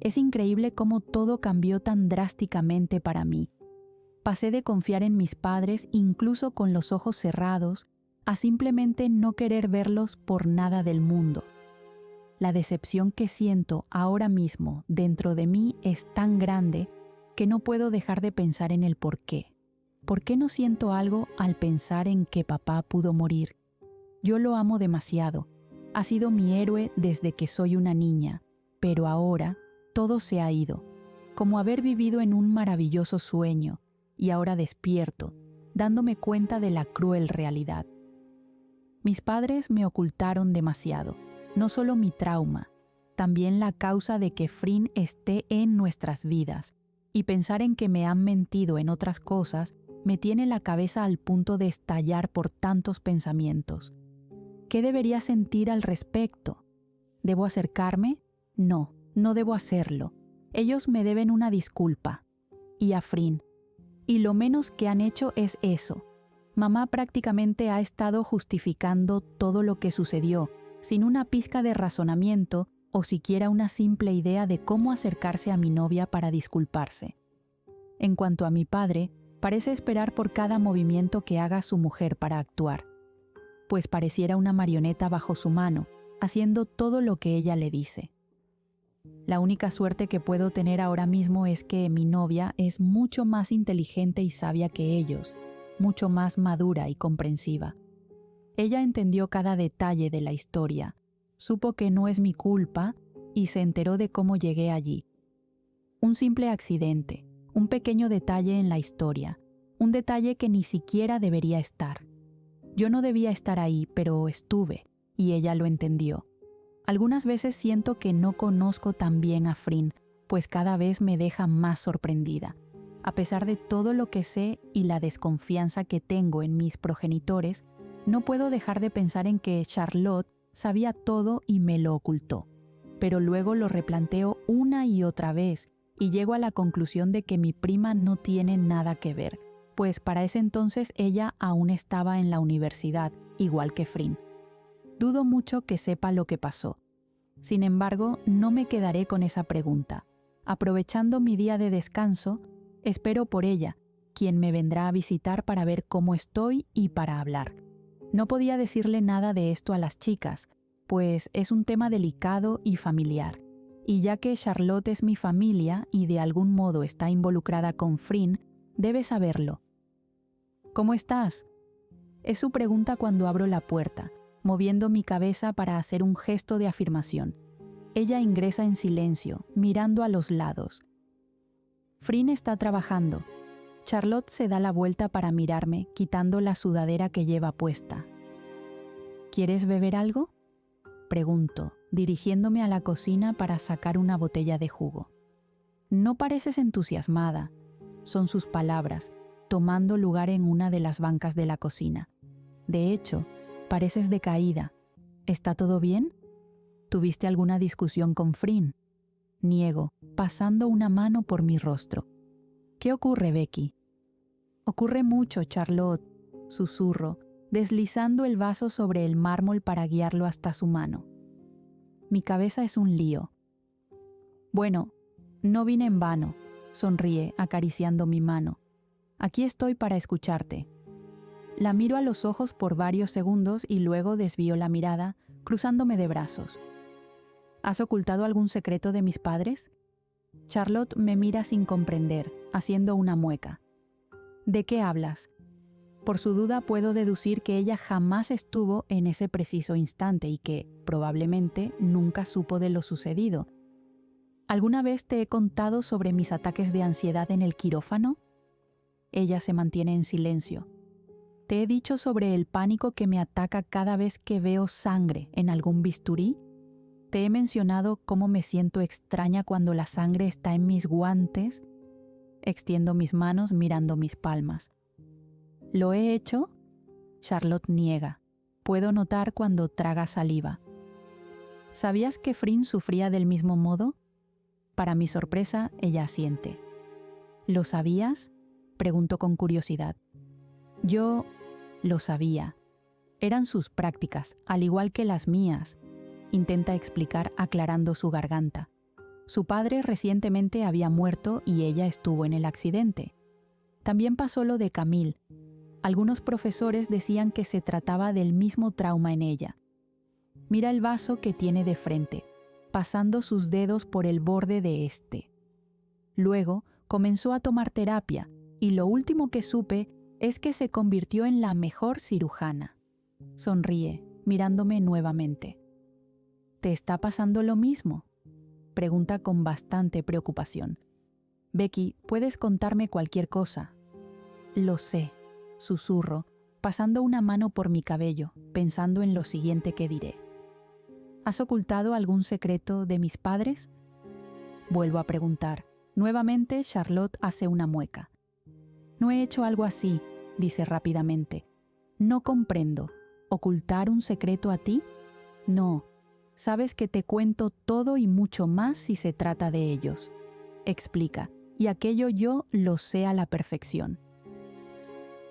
Es increíble cómo todo cambió tan drásticamente para mí. Pasé de confiar en mis padres incluso con los ojos cerrados a simplemente no querer verlos por nada del mundo. La decepción que siento ahora mismo dentro de mí es tan grande que no puedo dejar de pensar en el por qué. ¿Por qué no siento algo al pensar en que papá pudo morir? Yo lo amo demasiado. Ha sido mi héroe desde que soy una niña, pero ahora todo se ha ido, como haber vivido en un maravilloso sueño, y ahora despierto, dándome cuenta de la cruel realidad. Mis padres me ocultaron demasiado, no solo mi trauma, también la causa de que Frin esté en nuestras vidas, y pensar en que me han mentido en otras cosas me tiene la cabeza al punto de estallar por tantos pensamientos. ¿Qué debería sentir al respecto? ¿Debo acercarme? No, no debo hacerlo. Ellos me deben una disculpa. Y a Frin. Y lo menos que han hecho es eso. Mamá prácticamente ha estado justificando todo lo que sucedió, sin una pizca de razonamiento o siquiera una simple idea de cómo acercarse a mi novia para disculparse. En cuanto a mi padre, parece esperar por cada movimiento que haga su mujer para actuar, pues pareciera una marioneta bajo su mano, haciendo todo lo que ella le dice. La única suerte que puedo tener ahora mismo es que mi novia es mucho más inteligente y sabia que ellos, mucho más madura y comprensiva. Ella entendió cada detalle de la historia, supo que no es mi culpa y se enteró de cómo llegué allí. Un simple accidente, un pequeño detalle en la historia, un detalle que ni siquiera debería estar. Yo no debía estar ahí, pero estuve, y ella lo entendió. Algunas veces siento que no conozco tan bien a Frin, pues cada vez me deja más sorprendida. A pesar de todo lo que sé y la desconfianza que tengo en mis progenitores, no puedo dejar de pensar en que Charlotte sabía todo y me lo ocultó. Pero luego lo replanteo una y otra vez y llego a la conclusión de que mi prima no tiene nada que ver, pues para ese entonces ella aún estaba en la universidad, igual que Frin. Dudo mucho que sepa lo que pasó. Sin embargo, no me quedaré con esa pregunta. Aprovechando mi día de descanso, espero por ella, quien me vendrá a visitar para ver cómo estoy y para hablar. No podía decirle nada de esto a las chicas, pues es un tema delicado y familiar. Y ya que Charlotte es mi familia y de algún modo está involucrada con Frin, debe saberlo. ¿Cómo estás? Es su pregunta cuando abro la puerta, moviendo mi cabeza para hacer un gesto de afirmación. Ella ingresa en silencio, mirando a los lados. Frin está trabajando. Charlotte se da la vuelta para mirarme, quitando la sudadera que lleva puesta. ¿Quieres beber algo? Pregunto, dirigiéndome a la cocina para sacar una botella de jugo. No pareces entusiasmada, son sus palabras, tomando lugar en una de las bancas de la cocina. De hecho, pareces decaída. ¿Está todo bien? ¿Tuviste alguna discusión con Frin? Niego, pasando una mano por mi rostro. ¿Qué ocurre, Becky? Ocurre mucho, Charlotte, susurro, deslizando el vaso sobre el mármol para guiarlo hasta su mano. Mi cabeza es un lío. Bueno, no vine en vano, sonríe, acariciando mi mano. Aquí estoy para escucharte. La miro a los ojos por varios segundos y luego desvío la mirada, cruzándome de brazos. ¿Has ocultado algún secreto de mis padres? Charlotte me mira sin comprender, haciendo una mueca. ¿De qué hablas? Por su duda puedo deducir que ella jamás estuvo en ese preciso instante y que, probablemente, nunca supo de lo sucedido. ¿Alguna vez te he contado sobre mis ataques de ansiedad en el quirófano? Ella se mantiene en silencio. ¿Te he dicho sobre el pánico que me ataca cada vez que veo sangre en algún bisturí? ¿Te he mencionado cómo me siento extraña cuando la sangre está en mis guantes? Extiendo mis manos mirando mis palmas. ¿Lo he hecho? Charlotte niega. Puedo notar cuando traga saliva. ¿Sabías que Frin sufría del mismo modo? Para mi sorpresa, ella asiente. ¿Lo sabías? Pregunto con curiosidad. Yo lo sabía. Eran sus prácticas, al igual que las mías, intenta explicar aclarando su garganta. Su padre recientemente había muerto y ella estuvo en el accidente. También pasó lo de Camille. Algunos profesores decían que se trataba del mismo trauma en ella. Mira el vaso que tiene de frente, pasando sus dedos por el borde de este. Luego comenzó a tomar terapia y lo último que supe es que se convirtió en la mejor cirujana. Sonríe, mirándome nuevamente. ¿Te está pasando lo mismo?, pregunta con bastante preocupación. Becky, puedes contarme cualquier cosa. Lo sé, susurro, pasando una mano por mi cabello, pensando en lo siguiente que diré. ¿Has ocultado algún secreto de mis padres? Vuelvo a preguntar. Nuevamente Charlotte hace una mueca. No he hecho algo así, dice rápidamente. No comprendo. ¿Ocultar un secreto a ti? No. Sabes que te cuento todo y mucho más si se trata de ellos. Explica, y aquello yo lo sé a la perfección.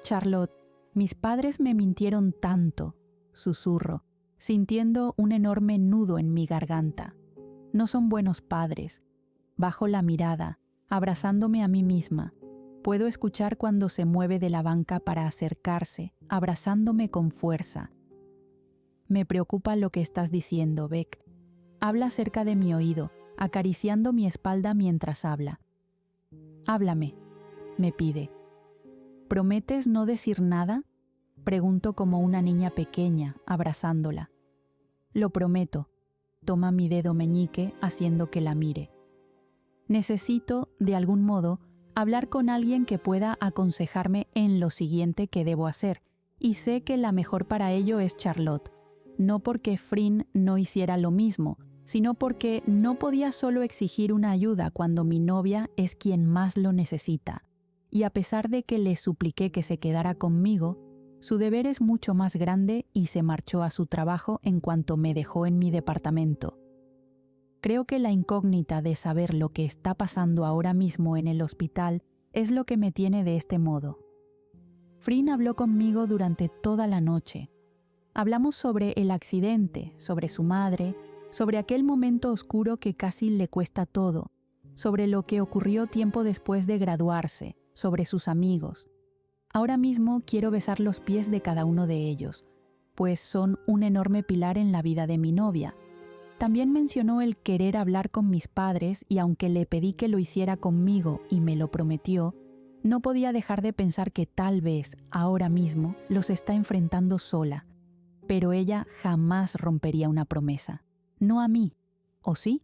Charlotte, mis padres me mintieron tanto, susurro, sintiendo un enorme nudo en mi garganta. No son buenos padres. Bajo la mirada, abrazándome a mí misma. Puedo escuchar cuando se mueve de la banca para acercarse, abrazándome con fuerza. Me preocupa lo que estás diciendo, Beck. Habla cerca de mi oído, acariciando mi espalda mientras habla. Háblame, me pide. ¿Prometes no decir nada?, pregunto como una niña pequeña, abrazándola. Lo prometo. Toma mi dedo meñique, haciendo que la mire. Necesito, de algún modo, hablar con alguien que pueda aconsejarme en lo siguiente que debo hacer, y sé que la mejor para ello es Charlotte, no porque Frin no hiciera lo mismo, sino porque no podía solo exigir una ayuda cuando mi novia es quien más lo necesita, y a pesar de que le supliqué que se quedara conmigo, su deber es mucho más grande y se marchó a su trabajo en cuanto me dejó en mi departamento. Creo que la incógnita de saber lo que está pasando ahora mismo en el hospital es lo que me tiene de este modo. Frin habló conmigo durante toda la noche. Hablamos sobre el accidente, sobre su madre, sobre aquel momento oscuro que casi le cuesta todo, sobre lo que ocurrió tiempo después de graduarse, sobre sus amigos. Ahora mismo quiero besar los pies de cada uno de ellos, pues son un enorme pilar en la vida de mi novia. También mencionó el querer hablar con mis padres y aunque le pedí que lo hiciera conmigo y me lo prometió, no podía dejar de pensar que tal vez, ahora mismo, los está enfrentando sola. Pero ella jamás rompería una promesa. No a mí, ¿o sí?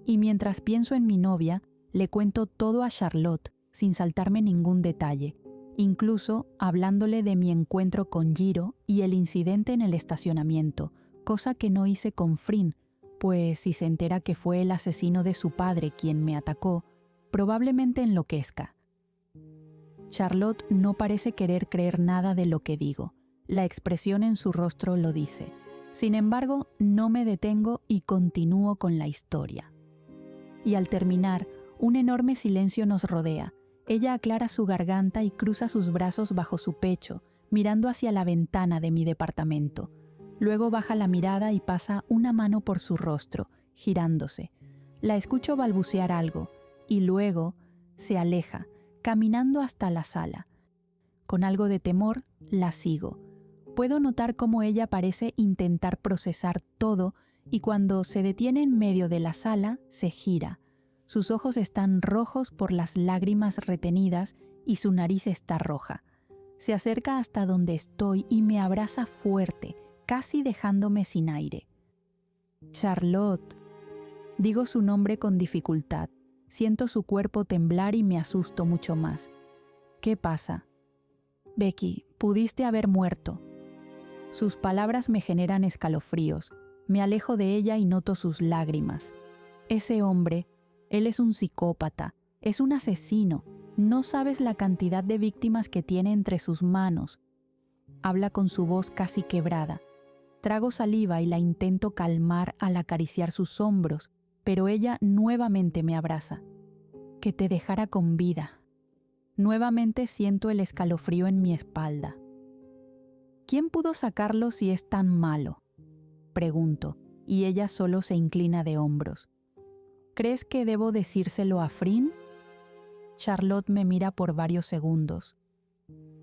Y mientras pienso en mi novia, le cuento todo a Charlotte, sin saltarme ningún detalle, incluso hablándole de mi encuentro con Giro y el incidente en el estacionamiento, cosa que no hice con Frin, pues si se entera que fue el asesino de su padre quien me atacó, probablemente enloquezca. Charlotte no parece querer creer nada de lo que digo. La expresión en su rostro lo dice. Sin embargo, no me detengo y continúo con la historia. Y al terminar, un enorme silencio nos rodea. Ella aclara su garganta y cruza sus brazos bajo su pecho, mirando hacia la ventana de mi departamento. Luego baja la mirada y pasa una mano por su rostro, girándose. La escucho balbucear algo, y luego se aleja, caminando hasta la sala. Con algo de temor, la sigo. Puedo notar cómo ella parece intentar procesar todo y cuando se detiene en medio de la sala, se gira. Sus ojos están rojos por las lágrimas retenidas y su nariz está roja. Se acerca hasta donde estoy y me abraza fuerte, casi dejándome sin aire. Charlotte. Digo su nombre con dificultad. Siento su cuerpo temblar y me asusto mucho más. ¿Qué pasa? Becky, pudiste haber muerto. Sus palabras me generan escalofríos. Me alejo de ella y noto sus lágrimas. Ese hombre, él es un psicópata, es un asesino. No sabes la cantidad de víctimas que tiene entre sus manos. Habla con su voz casi quebrada. Trago saliva y la intento calmar al acariciar sus hombros, pero ella nuevamente me abraza. Que te dejara con vida. Nuevamente siento el escalofrío en mi espalda. ¿Quién pudo sacarlo si es tan malo?, pregunto, y ella solo se inclina de hombros. ¿Crees que debo decírselo a Frin? Charlotte me mira por varios segundos.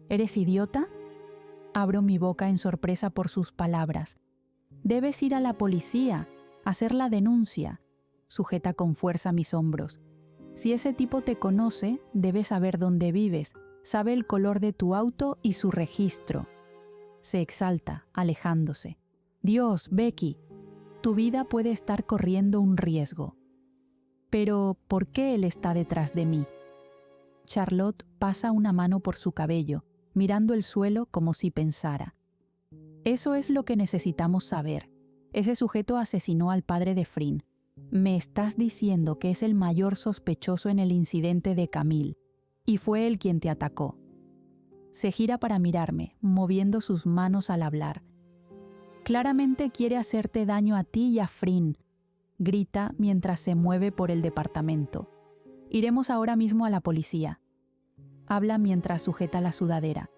¿Eres idiota? Abro mi boca en sorpresa por sus palabras. Debes ir a la policía, hacer la denuncia. Sujeta con fuerza mis hombros. Si ese tipo te conoce, debe saber dónde vives, sabe el color de tu auto y su registro. Se exalta, alejándose. Dios, Becky, tu vida puede estar corriendo un riesgo. Pero, ¿por qué él está detrás de mí? Charlotte pasa una mano por su cabello, mirando el suelo como si pensara. Eso es lo que necesitamos saber. Ese sujeto asesinó al padre de Frin. Me estás diciendo que es el mayor sospechoso en el incidente de Camille, y fue él quien te atacó. Se gira para mirarme, moviendo sus manos al hablar. Claramente quiere hacerte daño a ti y a Frin, grita mientras se mueve por el departamento. Iremos ahora mismo a la policía. Habla mientras sujeta la sudadera.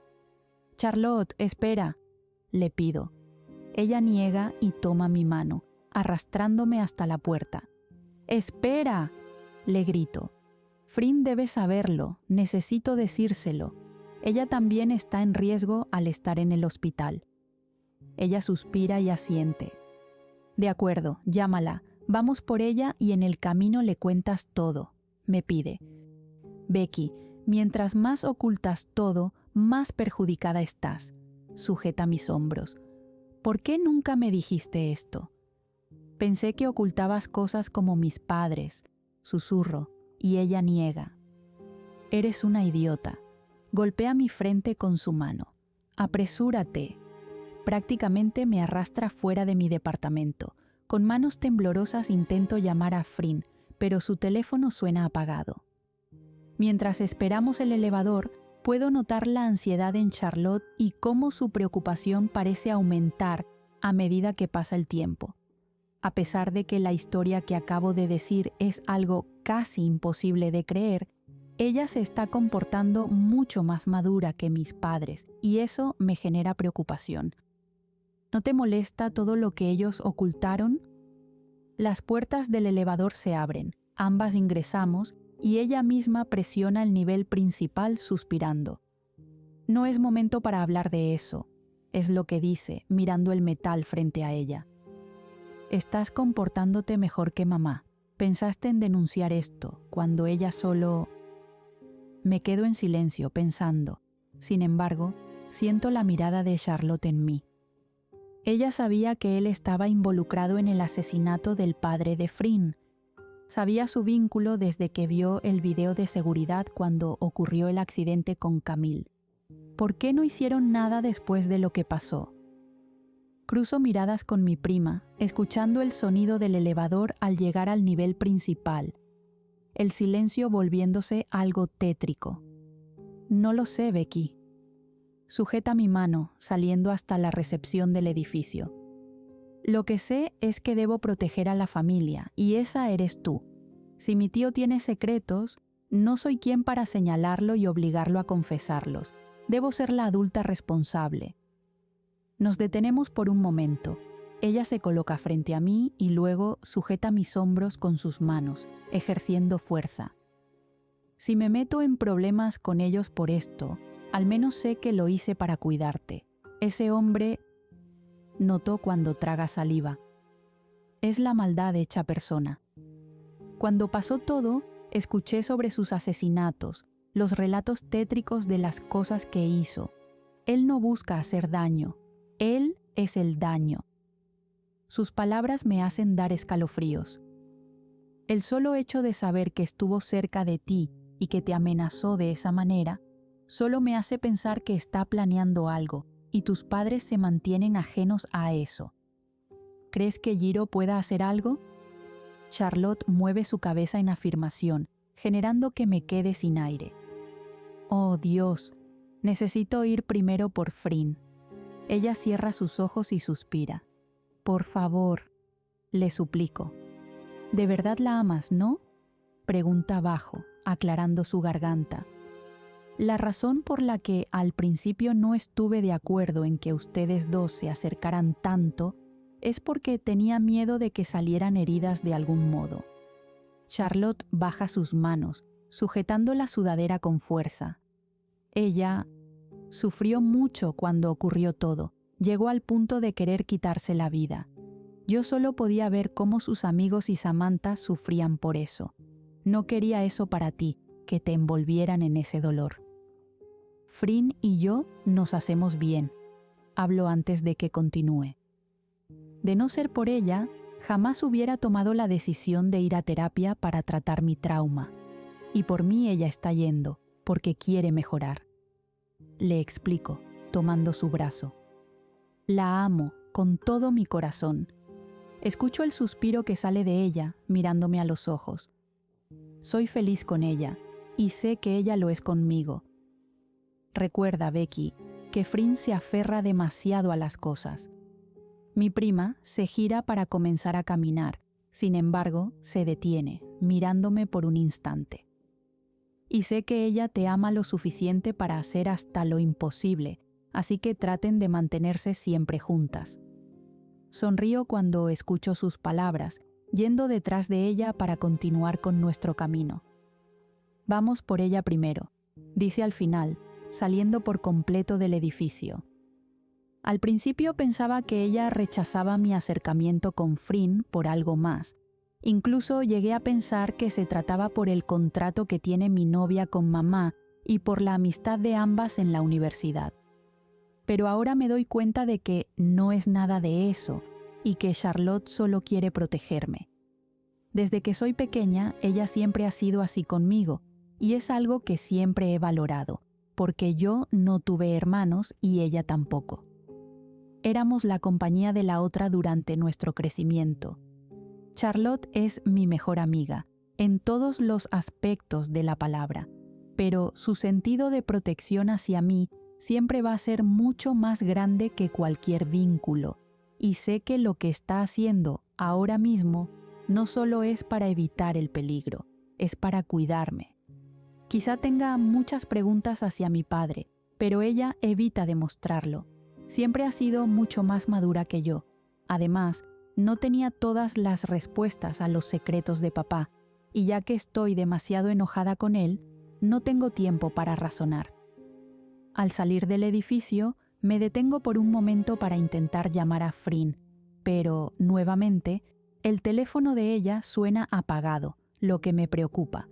Charlotte, espera, le pido. Ella niega y toma mi mano, arrastrándome hasta la puerta. ¡Espera!, le grito. Frin debe saberlo, necesito decírselo. Ella también está en riesgo al estar en el hospital. Ella suspira y asiente. De acuerdo, llámala. Vamos por ella y en el camino le cuentas todo, me pide. Becky, mientras más ocultas todo, más perjudicada estás. Sujeta mis hombros. ¿Por qué nunca me dijiste esto? Pensé que ocultabas cosas como mis padres. Susurro, y ella niega. Eres una idiota. Golpea mi frente con su mano. Apresúrate. Prácticamente me arrastra fuera de mi departamento. Con manos temblorosas intento llamar a Frin, pero su teléfono suena apagado. Mientras esperamos el elevador, puedo notar la ansiedad en Charlotte y cómo su preocupación parece aumentar a medida que pasa el tiempo. A pesar de que la historia que acabo de decir es algo casi imposible de creer, ella se está comportando mucho más madura que mis padres y eso me genera preocupación. ¿No te molesta todo lo que ellos ocultaron? Las puertas del elevador se abren, ambas ingresamos y ella misma presiona el nivel principal suspirando. No es momento para hablar de eso, es lo que dice, mirando el metal frente a ella. Estás comportándote mejor que mamá. Pensaste en denunciar esto, cuando ella solo... Me quedo en silencio, pensando. Sin embargo, siento la mirada de Charlotte en mí. Ella sabía que él estaba involucrado en el asesinato del padre de Frin. Sabía su vínculo desde que vio el video de seguridad cuando ocurrió el accidente con Camille. ¿Por qué no hicieron nada después de lo que pasó? Cruzo miradas con mi prima, escuchando el sonido del elevador al llegar al nivel principal, el silencio volviéndose algo tétrico. No lo sé, Becky. Sujeta mi mano, saliendo hasta la recepción del edificio. Lo que sé es que debo proteger a la familia, y esa eres tú. Si mi tío tiene secretos, no soy quien para señalarlo y obligarlo a confesarlos. Debo ser la adulta responsable. Nos detenemos por un momento. Ella se coloca frente a mí y luego sujeta mis hombros con sus manos, ejerciendo fuerza. Si me meto en problemas con ellos por esto, al menos sé que lo hice para cuidarte. Ese hombre... Notó cuando traga saliva. Es la maldad hecha persona. Cuando pasó todo, escuché sobre sus asesinatos, los relatos tétricos de las cosas que hizo. Él no busca hacer daño. Él es el daño. Sus palabras me hacen dar escalofríos. El solo hecho de saber que estuvo cerca de ti y que te amenazó de esa manera, solo me hace pensar que está planeando algo y tus padres se mantienen ajenos a eso. ¿Crees que Jiro pueda hacer algo? Charlotte mueve su cabeza en afirmación, generando que me quede sin aire. Oh, Dios, necesito ir primero por Frin. Ella cierra sus ojos y suspira. Por favor, le suplico. ¿De verdad la amas, no? Pregunta bajo, aclarando su garganta. La razón por la que al principio no estuve de acuerdo en que ustedes dos se acercaran tanto es porque tenía miedo de que salieran heridas de algún modo. Charlotte baja sus manos, sujetando la sudadera con fuerza. Ella sufrió mucho cuando ocurrió todo. Llegó al punto de querer quitarse la vida. Yo solo podía ver cómo sus amigos y Samantha sufrían por eso. No quería eso para ti, que te envolvieran en ese dolor. Frin y yo nos hacemos bien. Hablo antes de que continúe. De no ser por ella, jamás hubiera tomado la decisión de ir a terapia para tratar mi trauma. Y por mí ella está yendo, porque quiere mejorar. Le explico, tomando su brazo. La amo con todo mi corazón. Escucho el suspiro que sale de ella, mirándome a los ojos. Soy feliz con ella, y sé que ella lo es conmigo. Recuerda, Becky, que Frin se aferra demasiado a las cosas. Mi prima se gira para comenzar a caminar, sin embargo, se detiene, mirándome por un instante. Y sé que ella te ama lo suficiente para hacer hasta lo imposible, así que traten de mantenerse siempre juntas. Sonrío cuando escucho sus palabras, yendo detrás de ella para continuar con nuestro camino. Vamos por ella primero, dice al final, saliendo por completo del edificio. Al principio pensaba que ella rechazaba mi acercamiento con Frin por algo más. Incluso llegué a pensar que se trataba por el contrato que tiene mi novia con mamá y por la amistad de ambas en la universidad. Pero ahora me doy cuenta de que no es nada de eso y que Charlotte solo quiere protegerme. Desde que soy pequeña, ella siempre ha sido así conmigo y es algo que siempre he valorado, porque yo no tuve hermanos y ella tampoco. Éramos la compañía de la otra durante nuestro crecimiento. Charlotte es mi mejor amiga, en todos los aspectos de la palabra, pero su sentido de protección hacia mí siempre va a ser mucho más grande que cualquier vínculo, y sé que lo que está haciendo ahora mismo no solo es para evitar el peligro, es para cuidarme. Quizá tenga muchas preguntas hacia mi padre, pero ella evita demostrarlo. Siempre ha sido mucho más madura que yo. Además, no tenía todas las respuestas a los secretos de papá, y ya que estoy demasiado enojada con él, no tengo tiempo para razonar. Al salir del edificio, me detengo por un momento para intentar llamar a Frin, pero, nuevamente, el teléfono de ella suena apagado, lo que me preocupa.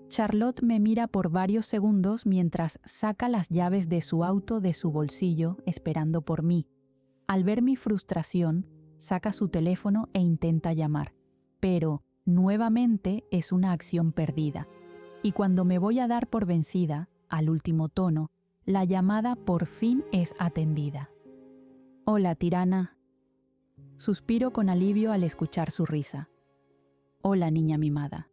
Charlotte me mira por varios segundos mientras saca las llaves de su auto de su bolsillo, esperando por mí. Al ver mi frustración, saca su teléfono e intenta llamar, pero, nuevamente, es una acción perdida. Y cuando me voy a dar por vencida, al último tono, la llamada por fin es atendida. «Hola, tirana». Suspiro con alivio al escuchar su risa. «Hola, niña mimada».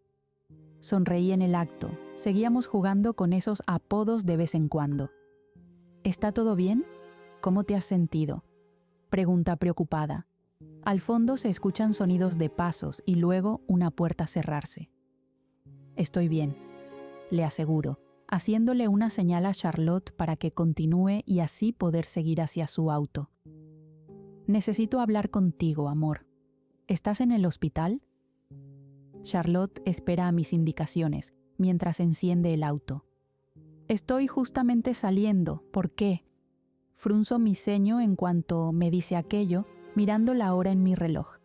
Sonreí en el acto. Seguíamos jugando con esos apodos de vez en cuando. «¿Está todo bien? ¿Cómo te has sentido?», pregunta preocupada. Al fondo se escuchan sonidos de pasos y luego una puerta cerrarse. «Estoy bien», le aseguro, haciéndole una señal a Charlotte para que continúe y así poder seguir hacia su auto. «Necesito hablar contigo, amor. ¿Estás en el hospital?». Charlotte espera a mis indicaciones mientras enciende el auto. «Estoy justamente saliendo. ¿Por qué?». Frunzo mi ceño en cuanto me dice aquello, mirando la hora en mi reloj.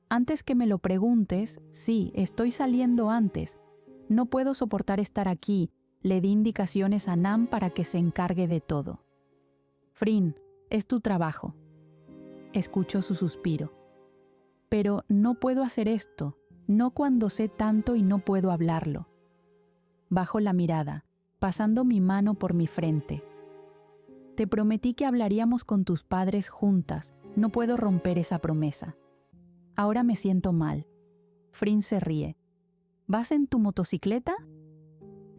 «Antes que me lo preguntes, sí, estoy saliendo antes. No puedo soportar estar aquí», le di indicaciones a Nam para que se encargue de todo. «Frin, es tu trabajo». Escucho su suspiro. «Pero no puedo hacer esto. No cuando sé tanto y no puedo hablarlo». Bajo la mirada, pasando mi mano por mi frente. «Te prometí que hablaríamos con tus padres juntas. No puedo romper esa promesa. Ahora me siento mal». Frin se ríe. «¿Vas en tu motocicleta?».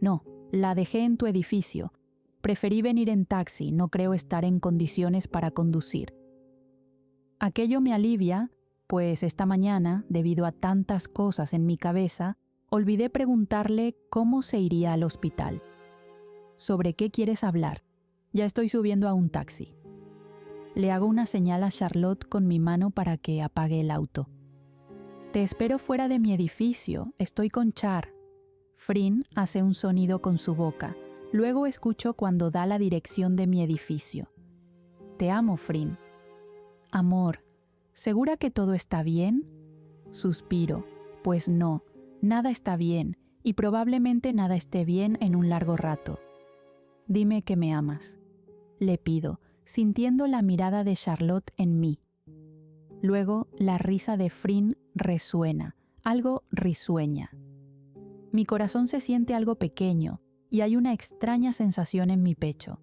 «No, la dejé en tu edificio. Preferí venir en taxi, no creo estar en condiciones para conducir». Aquello me alivia, pues esta mañana, debido a tantas cosas en mi cabeza, olvidé preguntarle cómo se iría al hospital. «¿Sobre qué quieres hablar? Ya estoy subiendo a un taxi». Le hago una señal a Charlotte con mi mano para que apague el auto. Te espero fuera de mi edificio, estoy con Char. Frin hace un sonido con su boca. Luego escucho cuando da la dirección de mi edificio. Te amo, Frin. Amor, ¿segura que todo está bien? Suspiro. Pues no, nada está bien, y probablemente nada esté bien en un largo rato. Dime que me amas. Le pido, sintiendo la mirada de Charlotte en mí. Luego, la risa de Frin resuena, algo risueña. Mi corazón se siente algo pequeño y hay una extraña sensación en mi pecho.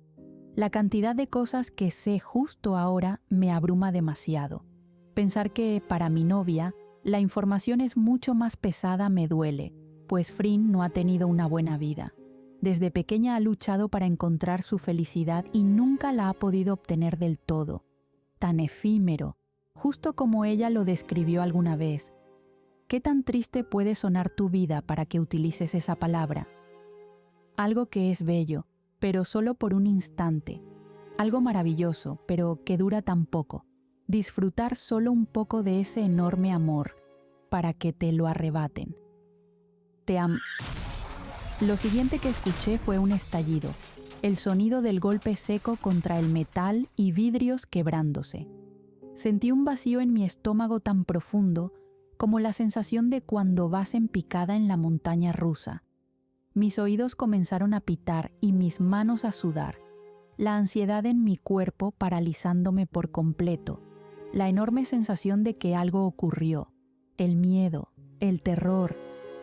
La cantidad de cosas que sé justo ahora me abruma demasiado. Pensar que, para mi novia, la información es mucho más pesada me duele, pues Frin no ha tenido una buena vida. Desde pequeña ha luchado para encontrar su felicidad y nunca la ha podido obtener del todo. Tan efímero, justo como ella lo describió alguna vez. ¿Qué tan triste puede sonar tu vida para que utilices esa palabra? Algo que es bello, pero solo por un instante. Algo maravilloso, pero que dura tan poco. Disfrutar solo un poco de ese enorme amor, para que te lo arrebaten. Lo siguiente que escuché fue un estallido, el sonido del golpe seco contra el metal y vidrios quebrándose. Sentí un vacío en mi estómago tan profundo como la sensación de cuando vas en picada en la montaña rusa. Mis oídos comenzaron a pitar y mis manos a sudar, la ansiedad en mi cuerpo paralizándome por completo, la enorme sensación de que algo ocurrió, el miedo, el terror,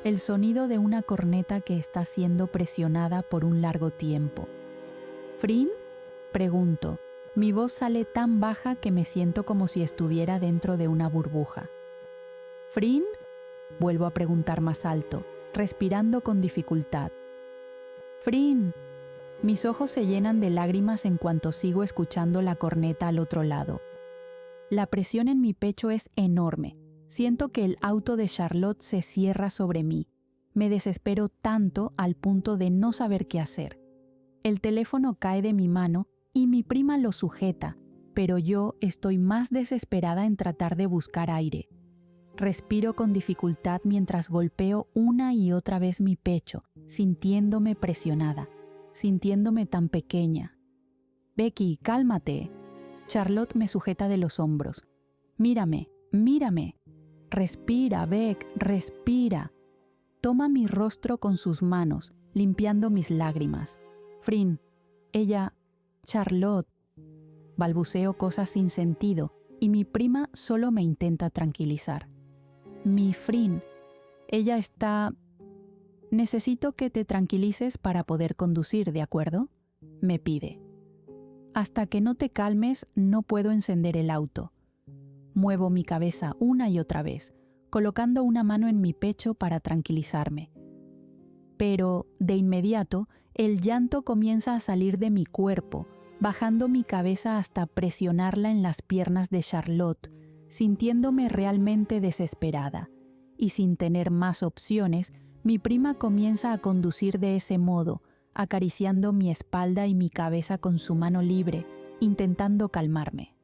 el sonido de una corneta que está siendo presionada por un largo tiempo. ¿Frin? Pregunto. Mi voz sale tan baja que me siento como si estuviera dentro de una burbuja. ¿Frin? Vuelvo a preguntar más alto, respirando con dificultad. ¡Frin! Mis ojos se llenan de lágrimas en cuanto sigo escuchando la corneta al otro lado. La presión en mi pecho es enorme. Siento que el auto de Charlotte se cierra sobre mí. Me desespero tanto al punto de no saber qué hacer. El teléfono cae de mi mano y mi prima lo sujeta, pero yo estoy más desesperada en tratar de buscar aire. Respiro con dificultad mientras golpeo una y otra vez mi pecho, sintiéndome presionada, sintiéndome tan pequeña. Becky, cálmate. Charlotte me sujeta de los hombros. Mírame, mírame. Respira, Beck, respira. Toma mi rostro con sus manos, limpiando mis lágrimas. Frin, Charlotte. Balbuceo cosas sin sentido y mi prima solo me intenta tranquilizar. Mi Frin, ella está... Necesito que te tranquilices para poder conducir, ¿de acuerdo? Me pide. Hasta que no te calmes, no puedo encender el auto. Muevo mi cabeza una y otra vez, colocando una mano en mi pecho para tranquilizarme. Pero, de inmediato, el llanto comienza a salir de mi cuerpo, bajando mi cabeza hasta presionarla en las piernas de Charlotte, sintiéndome realmente desesperada. Y sin tener más opciones, mi prima comienza a conducir de ese modo, acariciando mi espalda y mi cabeza con su mano libre, intentando calmarme.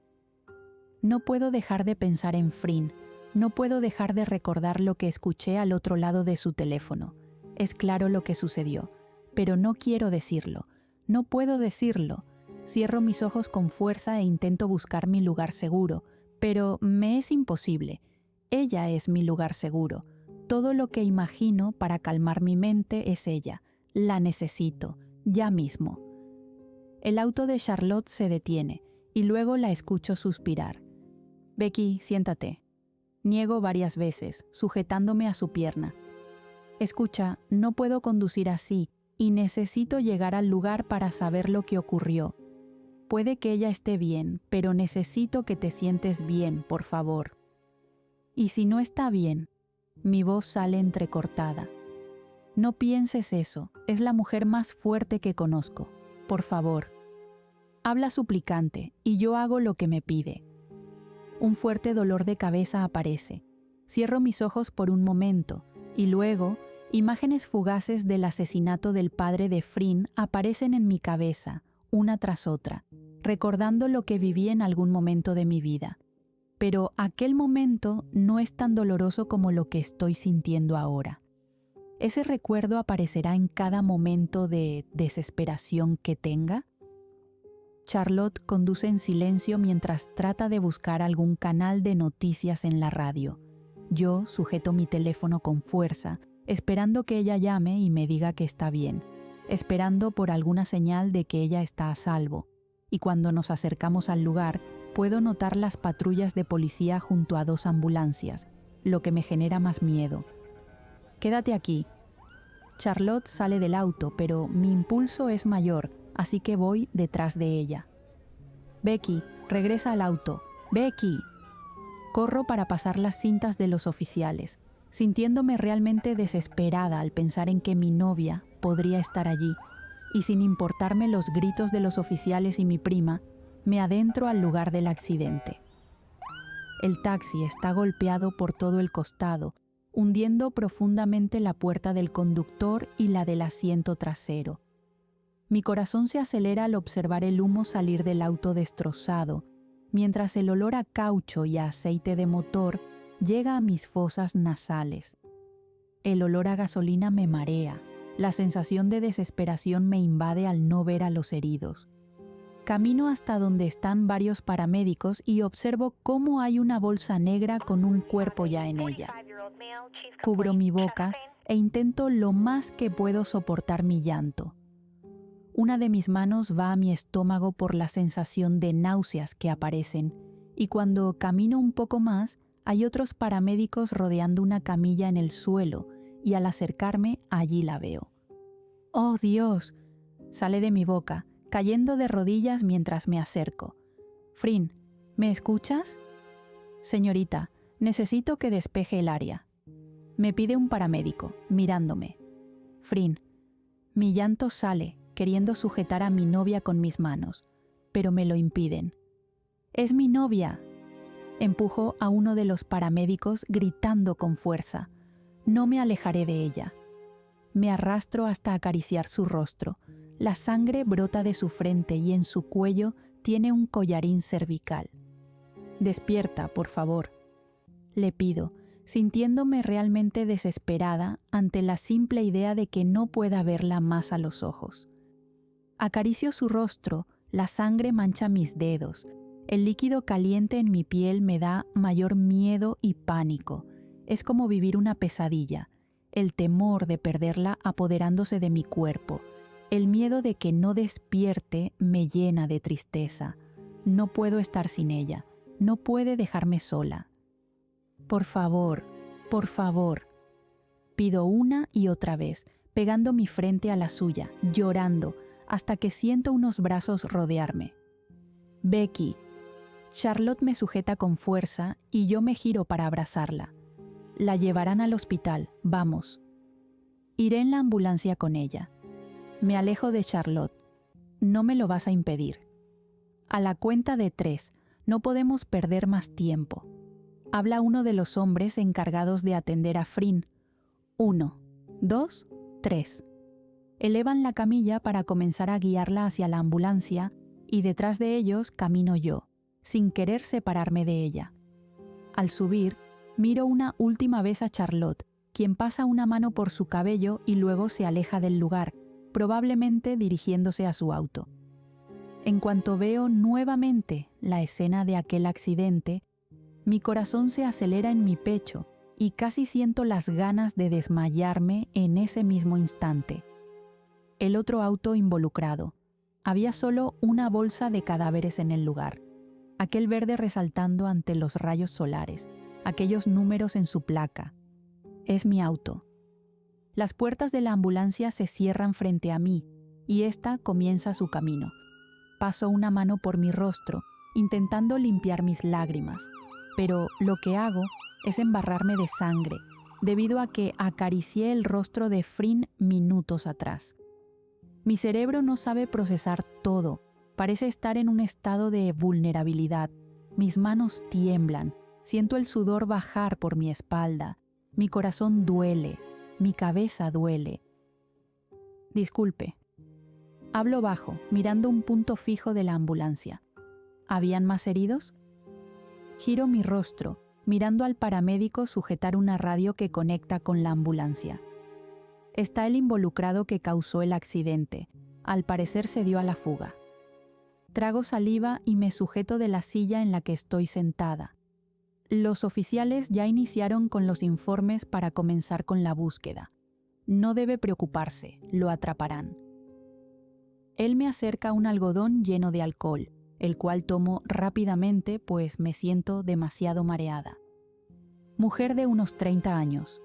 No puedo dejar de pensar en Frin, no puedo dejar de recordar lo que escuché al otro lado de su teléfono. Es claro lo que sucedió, pero no quiero decirlo, no puedo decirlo. Cierro mis ojos con fuerza e intento buscar mi lugar seguro, pero me es imposible. Ella es mi lugar seguro. Todo lo que imagino para calmar mi mente es ella. La necesito, ya mismo. El auto de Charlotte se detiene y luego la escucho suspirar. Becky, siéntate. Niego varias veces, sujetándome a su pierna. Escucha, no puedo conducir así y necesito llegar al lugar para saber lo que ocurrió. Puede que ella esté bien, pero necesito que te sientes bien, por favor. Y si no está bien, mi voz sale entrecortada. No pienses eso, es la mujer más fuerte que conozco. Por favor. Habla suplicante y yo hago lo que me pide. Un fuerte dolor de cabeza aparece. Cierro mis ojos por un momento y luego, imágenes fugaces del asesinato del padre de Frin aparecen en mi cabeza, una tras otra, recordando lo que viví en algún momento de mi vida. pero aquel momento no es tan doloroso como lo que estoy sintiendo ahora. ¿Ese recuerdo aparecerá en cada momento de desesperación que tenga? Charlotte conduce en silencio mientras trata de buscar algún canal de noticias en la radio. Yo sujeto mi teléfono con fuerza, esperando que ella llame y me diga que está bien, esperando por alguna señal de que ella está a salvo. Y cuando nos acercamos al lugar, puedo notar las patrullas de policía junto a 2 ambulancias, lo que me genera más miedo. «Quédate aquí». Charlotte sale del auto, pero mi impulso es mayor, así que voy detrás de ella. «Becky, regresa al auto. ¡Becky!». Corro para pasar las cintas de los oficiales, sintiéndome realmente desesperada al pensar en que mi novia podría estar allí, y sin importarme los gritos de los oficiales y mi prima, me adentro al lugar del accidente. El taxi está golpeado por todo el costado, hundiendo profundamente la puerta del conductor y la del asiento trasero. Mi corazón se acelera al observar el humo salir del auto destrozado, mientras el olor a caucho y a aceite de motor llega a mis fosas nasales. El olor a gasolina me marea, la sensación de desesperación me invade al no ver a los heridos. Camino hasta donde están varios paramédicos y observo cómo hay una bolsa negra con un cuerpo ya en ella. Cubro mi boca e intento lo más que puedo soportar mi llanto. Una de mis manos va a mi estómago por la sensación de náuseas que aparecen, y cuando camino un poco más, hay otros paramédicos rodeando una camilla en el suelo, y al acercarme, allí la veo. ¡Oh, Dios!, sale de mi boca, cayendo de rodillas mientras me acerco. «Frin, ¿me escuchas?». «Señorita, necesito que despeje el área». Me pide un paramédico, mirándome. «Frin». Mi llanto sale, queriendo sujetar a mi novia con mis manos, pero me lo impiden. «¡Es mi novia!». Empujo a uno de los paramédicos gritando con fuerza. No me alejaré de ella. Me arrastro hasta acariciar su rostro. La sangre brota de su frente y en su cuello tiene un collarín cervical. «Despierta, por favor», le pido, sintiéndome realmente desesperada ante la simple idea de que no pueda verla más a los ojos. Acaricio su rostro, la sangre mancha mis dedos. El líquido caliente en mi piel me da mayor miedo y pánico. Es como vivir una pesadilla, el temor de perderla apoderándose de mi cuerpo. El miedo de que no despierte me llena de tristeza. No puedo estar sin ella. No puede dejarme sola. «Por favor, por favor», pido una y otra vez, pegando mi frente a la suya, llorando, hasta que siento unos brazos rodearme. «Becky». Charlotte me sujeta con fuerza y yo me giro para abrazarla. «La llevarán al hospital, vamos». Iré en la ambulancia con ella. Me alejo de Charlotte. «No me lo vas a impedir». A la cuenta de 3, no podemos perder más tiempo. Habla uno de los hombres encargados de atender a Frin. 1, 2, 3. Elevan la camilla para comenzar a guiarla hacia la ambulancia y detrás de ellos camino yo, sin querer separarme de ella. Al subir, miro una última vez a Charlotte, quien pasa una mano por su cabello y luego se aleja del lugar, probablemente dirigiéndose a su auto. En cuanto veo nuevamente la escena de aquel accidente, mi corazón se acelera en mi pecho y casi siento las ganas de desmayarme en ese mismo instante. El otro auto involucrado. Había solo una bolsa de cadáveres en el lugar. Aquel verde resaltando ante los rayos solares, aquellos números en su placa. Es mi auto. Las puertas de la ambulancia se cierran frente a mí y ésta comienza su camino. Paso una mano por mi rostro, intentando limpiar mis lágrimas, pero lo que hago es embarrarme de sangre, debido a que acaricié el rostro de Frin minutos atrás. Mi cerebro no sabe procesar todo, parece estar en un estado de vulnerabilidad. Mis manos tiemblan, siento el sudor bajar por mi espalda, mi corazón duele, mi cabeza duele. «Disculpe». Hablo bajo, mirando un punto fijo de la ambulancia. ¿Habían más heridos? Giro mi rostro, mirando al paramédico sujetar una radio que conecta con la ambulancia. Está el involucrado que causó el accidente. Al parecer se dio a la fuga. Trago saliva y me sujeto de la silla en la que estoy sentada. Los oficiales ya iniciaron con los informes para comenzar con la búsqueda. No debe preocuparse, lo atraparán. Él me acerca un algodón lleno de alcohol, el cual tomo rápidamente pues me siento demasiado mareada. Mujer de unos 30 años.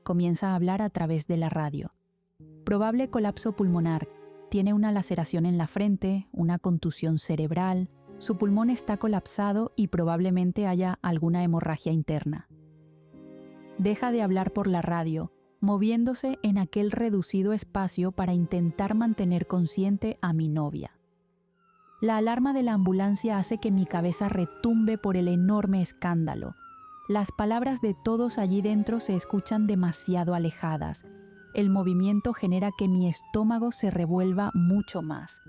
Comienza a hablar a través de la radio. Probable colapso pulmonar. Tiene una laceración en la frente, una contusión cerebral, su pulmón está colapsado y probablemente haya alguna hemorragia interna. Deja de hablar por la radio, moviéndose en aquel reducido espacio para intentar mantener consciente a mi novia. La alarma de la ambulancia hace que mi cabeza retumbe por el enorme escándalo. Las palabras de todos allí dentro se escuchan demasiado alejadas. El movimiento genera que mi estómago se revuelva mucho más.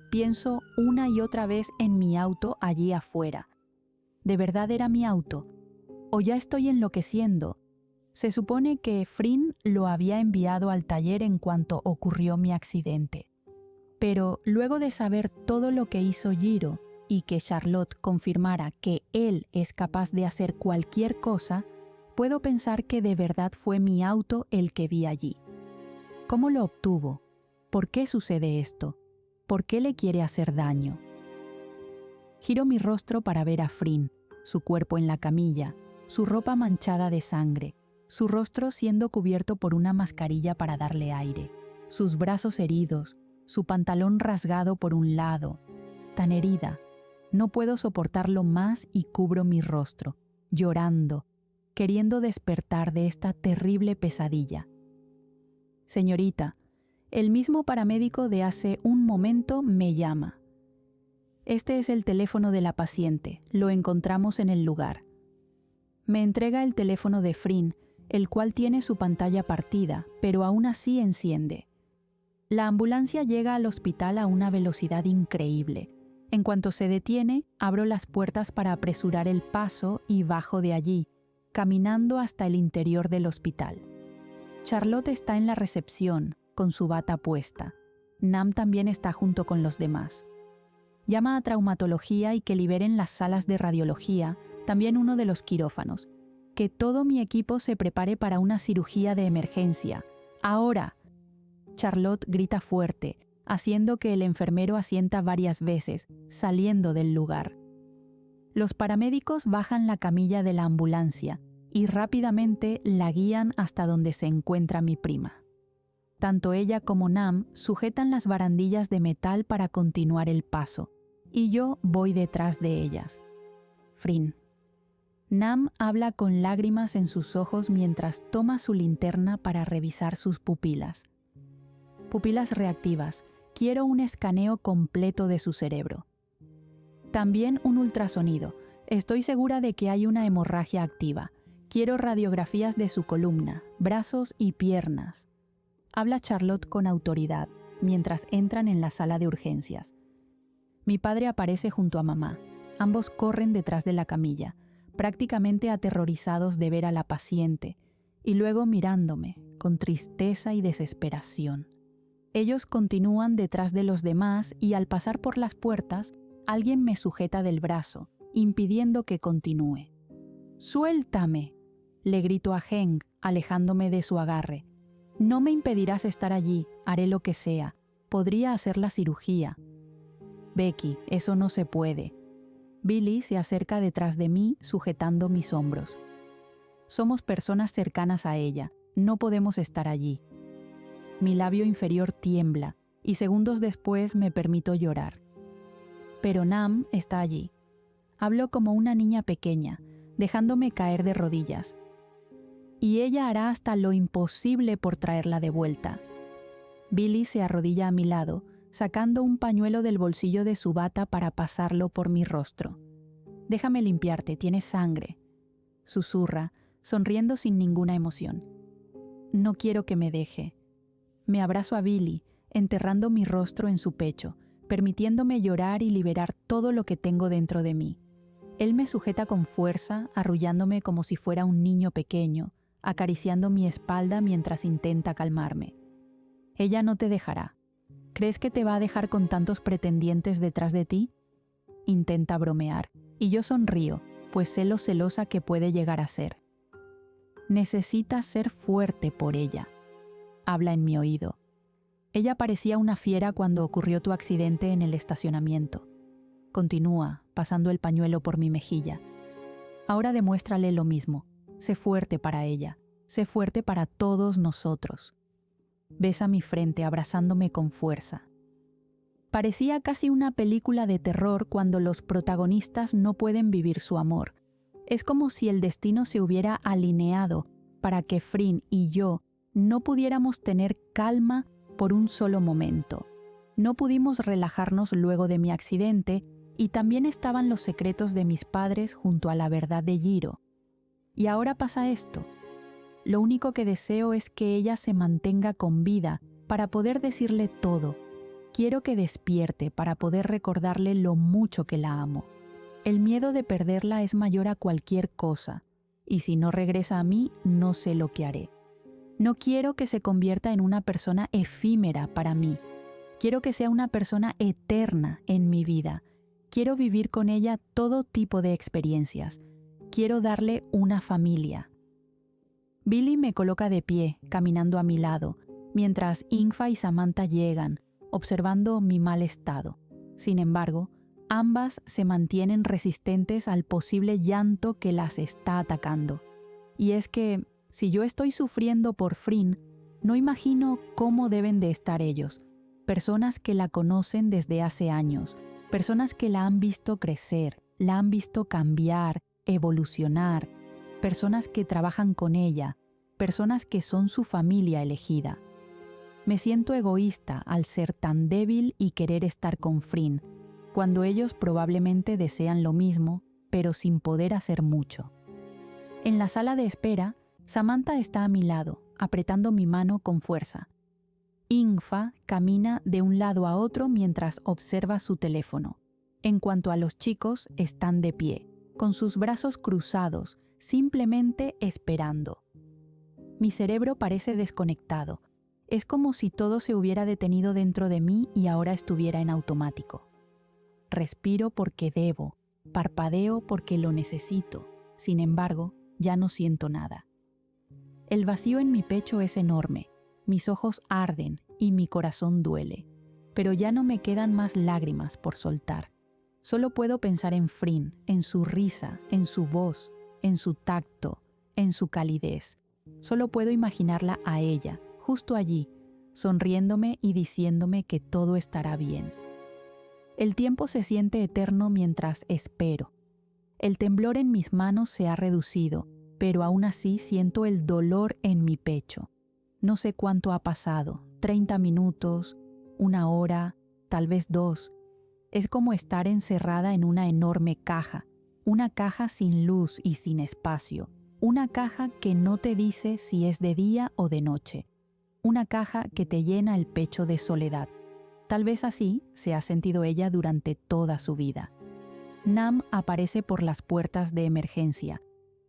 Pienso una y otra vez en mi auto allí afuera. ¿De verdad era mi auto? ¿O ya estoy enloqueciendo? Se supone que Frin lo había enviado al taller en cuanto ocurrió mi accidente. Pero luego de saber todo lo que hizo Jiro y que Charlotte confirmara que él es capaz de hacer cualquier cosa, puedo pensar que de verdad fue mi auto el que vi allí. ¿Cómo lo obtuvo? ¿Por qué sucede esto? ¿Por qué le quiere hacer daño? Giro mi rostro para ver a Frin, su cuerpo en la camilla, su ropa manchada de sangre, su rostro siendo cubierto por una mascarilla para darle aire, sus brazos heridos, su pantalón rasgado por un lado. Tan herida, no puedo soportarlo más y cubro mi rostro, llorando, queriendo despertar de esta terrible pesadilla. Señorita, el mismo paramédico de hace un momento me llama. Este es el teléfono de la paciente, lo encontramos en el lugar. Me entrega el teléfono de Frin, el cual tiene su pantalla partida, pero aún así enciende. La ambulancia llega al hospital a una velocidad increíble. En cuanto se detiene, abro las puertas para apresurar el paso y bajo de allí, caminando hasta el interior del hospital. Charlotte está en la recepción, con su bata puesta. Nam también está junto con los demás. Llama a traumatología y que liberen las salas de radiología, también uno de los quirófanos. Que todo mi equipo se prepare para una cirugía de emergencia. ¡Ahora! Charlotte grita fuerte, haciendo que el enfermero asienta varias veces, saliendo del lugar. Los paramédicos bajan la camilla de la ambulancia y rápidamente la guían hasta donde se encuentra mi prima. Tanto ella como Nam sujetan las barandillas de metal para continuar el paso, y yo voy detrás de ellas. Frin. Nam habla con lágrimas en sus ojos mientras toma su linterna para revisar sus pupilas. Pupilas reactivas. Quiero un escaneo completo de su cerebro. También un ultrasonido. Estoy segura de que hay una hemorragia activa. Quiero radiografías de su columna, brazos y piernas. Habla Charlotte con autoridad, mientras entran en la sala de urgencias. Mi padre aparece junto a mamá. Ambos corren detrás de la camilla, prácticamente aterrorizados de ver a la paciente, y luego mirándome, con tristeza y desesperación. Ellos continúan detrás de los demás y al pasar por las puertas, alguien me sujeta del brazo, impidiendo que continúe. ¡Suéltame!, le grito a Heng, alejándome de su agarre. No me impedirás estar allí, haré lo que sea. Podría hacer la cirugía. Becky, eso no se puede. Billy se acerca detrás de mí, sujetando mis hombros. Somos personas cercanas a ella, no podemos estar allí. Mi labio inferior tiembla y segundos después me permito llorar. Pero Nam está allí. Hablo como una niña pequeña, dejándome caer de rodillas. Y ella hará hasta lo imposible por traerla de vuelta. Billy se arrodilla a mi lado, sacando un pañuelo del bolsillo de su bata para pasarlo por mi rostro. «Déjame limpiarte, tienes sangre», susurra, sonriendo sin ninguna emoción. No quiero que me deje. Me abrazo a Billy, enterrando mi rostro en su pecho, permitiéndome llorar y liberar todo lo que tengo dentro de mí. Él me sujeta con fuerza, arrullándome como si fuera un niño pequeño, acariciando mi espalda mientras intenta calmarme. Ella no te dejará. ¿Crees que te va a dejar con tantos pretendientes detrás de ti? Intenta bromear, y yo sonrío, pues sé lo celosa que puede llegar a ser. Necesitas ser fuerte por ella. Habla en mi oído. Ella parecía una fiera cuando ocurrió tu accidente en el estacionamiento. Continúa, pasando el pañuelo por mi mejilla. Ahora demuéstrale lo mismo. Sé fuerte para ella. Sé fuerte para todos nosotros. Besa mi frente abrazándome con fuerza. Parecía casi una película de terror cuando los protagonistas no pueden vivir su amor. Es como si el destino se hubiera alineado para que Frin y yo no pudiéramos tener calma por un solo momento. No pudimos relajarnos luego de mi accidente y también estaban los secretos de mis padres junto a la verdad de Jiro. Y ahora pasa esto. Lo único que deseo es que ella se mantenga con vida para poder decirle todo. Quiero que despierte para poder recordarle lo mucho que la amo. El miedo de perderla es mayor a cualquier cosa, y si no regresa a mí, no sé lo que haré. No quiero que se convierta en una persona efímera para mí. Quiero que sea una persona eterna en mi vida. Quiero vivir con ella todo tipo de experiencias. Quiero darle una familia. Billy me coloca de pie, caminando a mi lado, mientras Ingfa y Samantha llegan, observando mi mal estado. Sin embargo, ambas se mantienen resistentes al posible llanto que las está atacando. Y es que, si yo estoy sufriendo por Frin, no imagino cómo deben de estar ellos, personas que la conocen desde hace años, personas que la han visto crecer, la han visto cambiar, evolucionar, personas que trabajan con ella, personas que son su familia elegida. Me siento egoísta al ser tan débil y querer estar con Frin, cuando ellos probablemente desean lo mismo, pero sin poder hacer mucho. En la sala de espera, Samantha está a mi lado, apretando mi mano con fuerza. Ingfa camina de un lado a otro mientras observa su teléfono. En cuanto a los chicos, están de pie, con sus brazos cruzados, simplemente esperando. Mi cerebro parece desconectado. Es como si todo se hubiera detenido dentro de mí y ahora estuviera en automático. Respiro porque debo, parpadeo porque lo necesito. Sin embargo, ya no siento nada. El vacío en mi pecho es enorme, mis ojos arden y mi corazón duele, pero ya no me quedan más lágrimas por soltar. Solo puedo pensar en Frin, en su risa, en su voz, en su tacto, en su calidez. Solo puedo imaginarla a ella, justo allí, sonriéndome y diciéndome que todo estará bien. El tiempo se siente eterno mientras espero. El temblor en mis manos se ha reducido, pero aún así siento el dolor en mi pecho. No sé cuánto ha pasado, 30 minutos, 1 hora, tal vez 2. Es como estar encerrada en una enorme caja, una caja sin luz y sin espacio, una caja que no te dice si es de día o de noche, una caja que te llena el pecho de soledad. Tal vez así se ha sentido ella durante toda su vida. Nam aparece por las puertas de emergencia.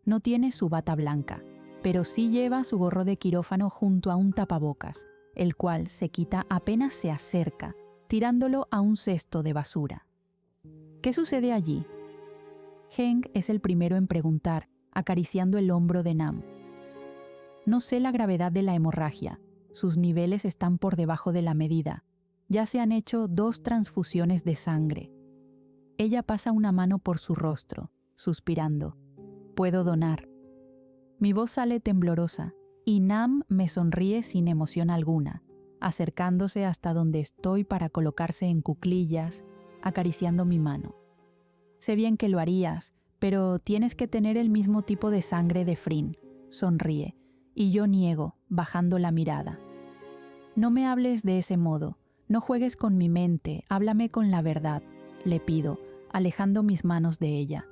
No tiene su bata blanca, pero sí lleva su gorro de quirófano junto a un tapabocas, el cual se quita apenas se acerca, tirándolo a un cesto de basura. ¿Qué sucede allí? Heng es el primero en preguntar, acariciando el hombro de Nam. No sé la gravedad de la hemorragia. Sus niveles están por debajo de la medida. Ya se han hecho 2 transfusiones de sangre. Ella pasa una mano por su rostro, suspirando. Puedo donar. Mi voz sale temblorosa y Nam me sonríe sin emoción alguna, acercándose hasta donde estoy para colocarse en cuclillas, acariciando mi mano. Sé bien que lo harías, pero tienes que tener el mismo tipo de sangre de Frin, sonríe, y yo niego, bajando la mirada. No me hables de ese modo, no juegues con mi mente, háblame con la verdad, le pido, alejando mis manos de ella.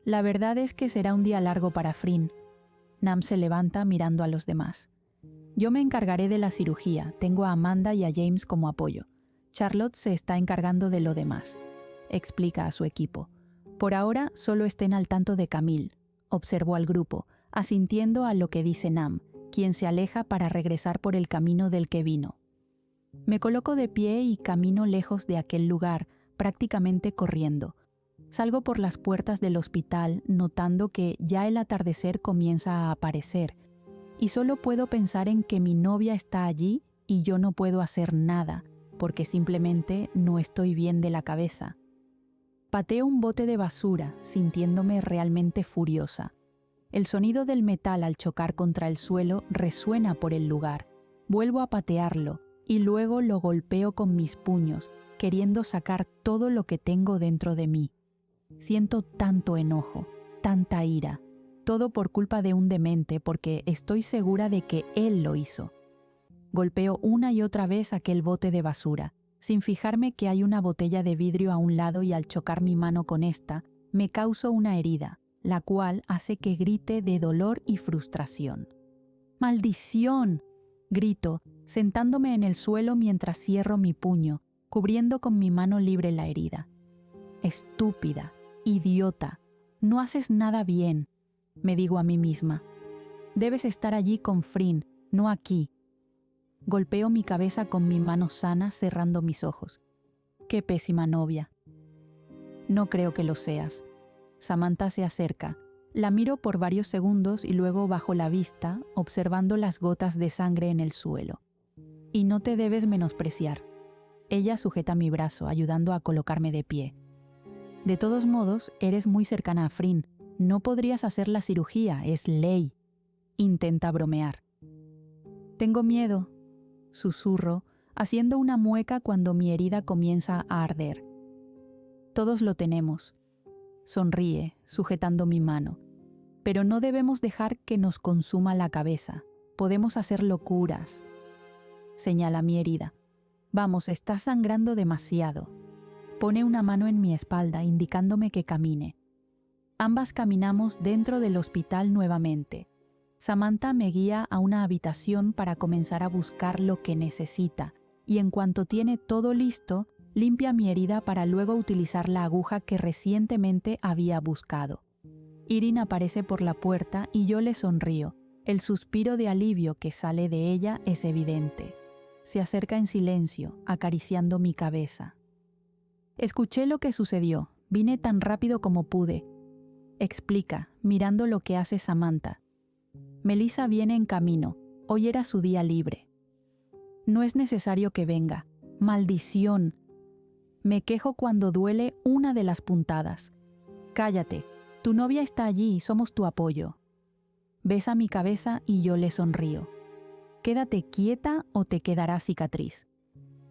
La verdad es que será un día largo para Frin. Nam se levanta mirando a los demás. Yo me encargaré de la cirugía, tengo a Amanda y a James como apoyo. Charlotte se está encargando de lo demás, explica a su equipo. Por ahora solo estén al tanto de Camille, observó al grupo, asintiendo a lo que dice Nam, quien se aleja para regresar por el camino del que vino. Me coloco de pie y camino lejos de aquel lugar, prácticamente corriendo. Salgo por las puertas del hospital notando que ya el atardecer comienza a aparecer, y solo puedo pensar en que mi novia está allí y yo no puedo hacer nada, porque simplemente no estoy bien de la cabeza. Pateo un bote de basura, sintiéndome realmente furiosa. El sonido del metal al chocar contra el suelo resuena por el lugar. Vuelvo a patearlo y luego lo golpeo con mis puños, queriendo sacar todo lo que tengo dentro de mí. Siento tanto enojo, tanta ira, todo por culpa de un demente porque estoy segura de que él lo hizo. Golpeo una y otra vez aquel bote de basura, sin fijarme que hay una botella de vidrio a un lado y al chocar mi mano con esta, me causo una herida, la cual hace que grite de dolor y frustración. ¡Maldición!, grito, sentándome en el suelo mientras cierro mi puño, cubriendo con mi mano libre la herida. Estúpida, idiota, no haces nada bien, me digo a mí misma. Debes estar allí con Frin, no aquí. Golpeo mi cabeza con mi mano sana cerrando mis ojos. ¡Qué pésima novia! No creo que lo seas. Samantha se acerca. La miro por varios segundos y luego bajo la vista, observando las gotas de sangre en el suelo. Y no te debes menospreciar. Ella sujeta mi brazo, ayudando a colocarme de pie. De todos modos, eres muy cercana a Frin. No podrías hacer la cirugía, es ley. Intenta bromear. Tengo miedo, susurro, haciendo una mueca cuando mi herida comienza a arder. Todos lo tenemos. Sonríe, sujetando mi mano. Pero no debemos dejar que nos consuma la cabeza. Podemos hacer locuras. Señala mi herida. Vamos, estás sangrando demasiado. Pone una mano en mi espalda, indicándome que camine. Ambas caminamos dentro del hospital nuevamente. Samantha me guía a una habitación para comenzar a buscar lo que necesita, y en cuanto tiene todo listo, limpia mi herida para luego utilizar la aguja que recientemente había buscado. Irin aparece por la puerta y yo le sonrío. El suspiro de alivio que sale de ella es evidente. Se acerca en silencio, acariciando mi cabeza. Escuché lo que sucedió. Vine tan rápido como pude. Explica, mirando lo que hace Samantha. Melissa viene en camino. Hoy era su día libre. No es necesario que venga. ¡Maldición! Me quejo cuando duele una de las puntadas. Cállate. Tu novia está allí y somos tu apoyo. Besa mi cabeza y yo le sonrío. Quédate quieta o te quedará cicatriz.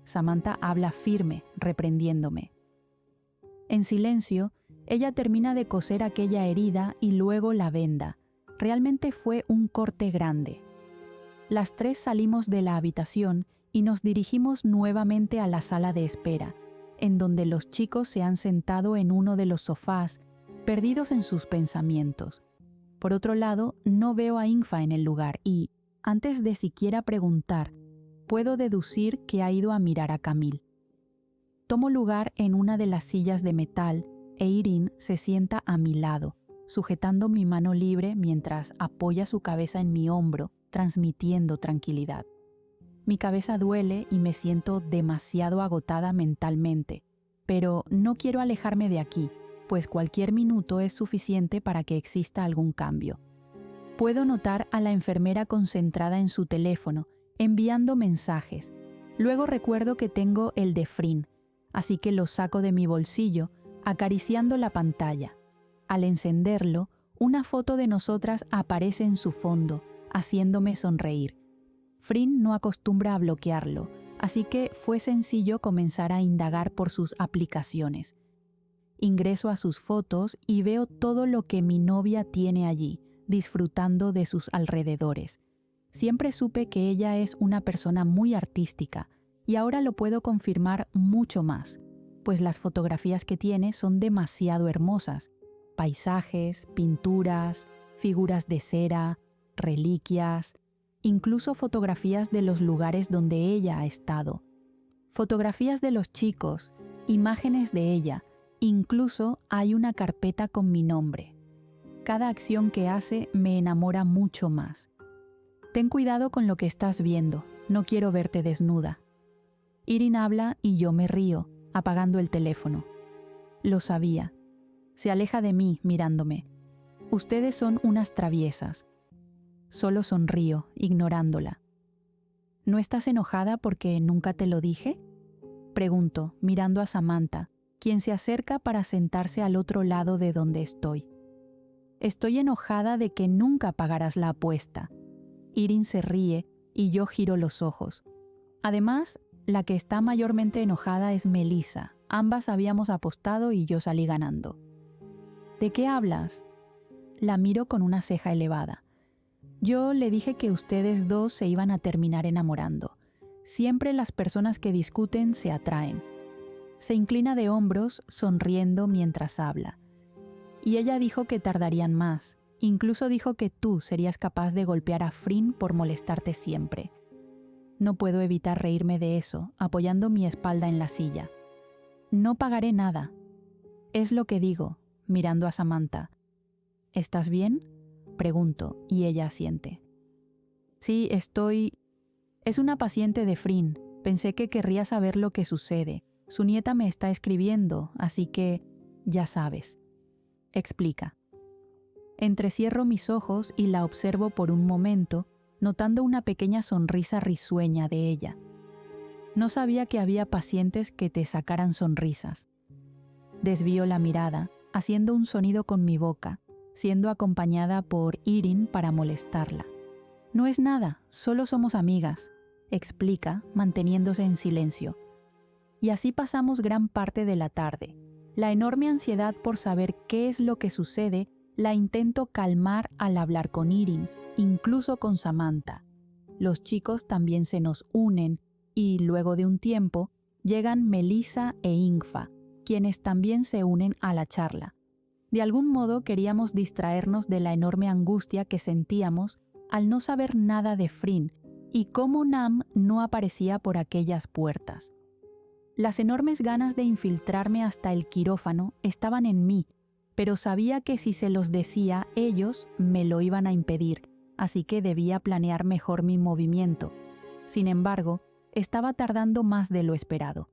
Samantha habla firme, reprendiéndome. En silencio, ella termina de coser aquella herida y luego la venda. Realmente fue un corte grande. Las tres salimos de la habitación y nos dirigimos nuevamente a la sala de espera, en donde los chicos se han sentado en uno de los sofás, perdidos en sus pensamientos. Por otro lado, no veo a Infa en el lugar y, antes de siquiera preguntar, puedo deducir que ha ido a mirar a Camille. Tomo lugar en una de las sillas de metal e Irin se sienta a mi lado, sujetando mi mano libre mientras apoya su cabeza en mi hombro, transmitiendo tranquilidad. Mi cabeza duele y me siento demasiado agotada mentalmente, pero no quiero alejarme de aquí, pues cualquier minuto es suficiente para que exista algún cambio. Puedo notar a la enfermera concentrada en su teléfono, enviando mensajes. Luego recuerdo que tengo el de Frin, así que lo saco de mi bolsillo, acariciando la pantalla. Al encenderlo, una foto de nosotras aparece en su fondo, haciéndome sonreír. Frin no acostumbra a bloquearlo, así que fue sencillo comenzar a indagar por sus aplicaciones. Ingreso a sus fotos y veo todo lo que mi novia tiene allí, disfrutando de sus alrededores. Siempre supe que ella es una persona muy artística y ahora lo puedo confirmar mucho más, pues las fotografías que tiene son demasiado hermosas. Paisajes, pinturas, figuras de cera, reliquias, incluso fotografías de los lugares donde ella ha estado. Fotografías de los chicos, imágenes de ella, Incluso hay una carpeta con mi nombre. Cada acción que hace me enamora mucho más. Ten cuidado con lo que estás viendo, no quiero verte desnuda. Irene habla y yo me río, apagando el teléfono. Lo sabía. Se aleja de mí, mirándome. Ustedes son unas traviesas. Solo sonrío, ignorándola. ¿No estás enojada porque nunca te lo dije? Pregunto, mirando a Samantha, quien se acerca para sentarse al otro lado de donde estoy. Estoy enojada de que nunca pagarás la apuesta. Irene se ríe y yo giro los ojos. Además, la que está mayormente enojada es Melissa. Ambas habíamos apostado y yo salí ganando. ¿De qué hablas? La miro con una ceja elevada. Yo le dije que ustedes dos se iban a terminar enamorando. Siempre las personas que discuten se atraen. Se inclina de hombros, sonriendo mientras habla. Y ella dijo que tardarían más. Incluso dijo que tú serías capaz de golpear a Frin por molestarte siempre. No puedo evitar reírme de eso, apoyando mi espalda en la silla. No pagaré nada. Es lo que digo, mirando a Samantha. ¿Estás bien? Pregunto, y ella asiente. Sí, estoy... Es una paciente de Frin. Pensé que querría saber lo que sucede. Su nieta me está escribiendo, así que... ya sabes. Explica. Entrecierro mis ojos y la observo por un momento, notando una pequeña sonrisa risueña de ella. No sabía que había pacientes que te sacaran sonrisas. Desvío la mirada, haciendo un sonido con mi boca, siendo acompañada por Irene para molestarla. No es nada, solo somos amigas, explica, manteniéndose en silencio. Y así pasamos gran parte de la tarde. La enorme ansiedad por saber qué es lo que sucede la intento calmar al hablar con Irene, incluso con Samantha. Los chicos también se nos unen y, luego de un tiempo, llegan Melissa e Ingfa, quienes también se unen a la charla. De algún modo queríamos distraernos de la enorme angustia que sentíamos al no saber nada de Frin y cómo Nam no aparecía por aquellas puertas. Las enormes ganas de infiltrarme hasta el quirófano estaban en mí, pero sabía que si se los decía, ellos me lo iban a impedir, así que debía planear mejor mi movimiento. Sin embargo, estaba tardando más de lo esperado.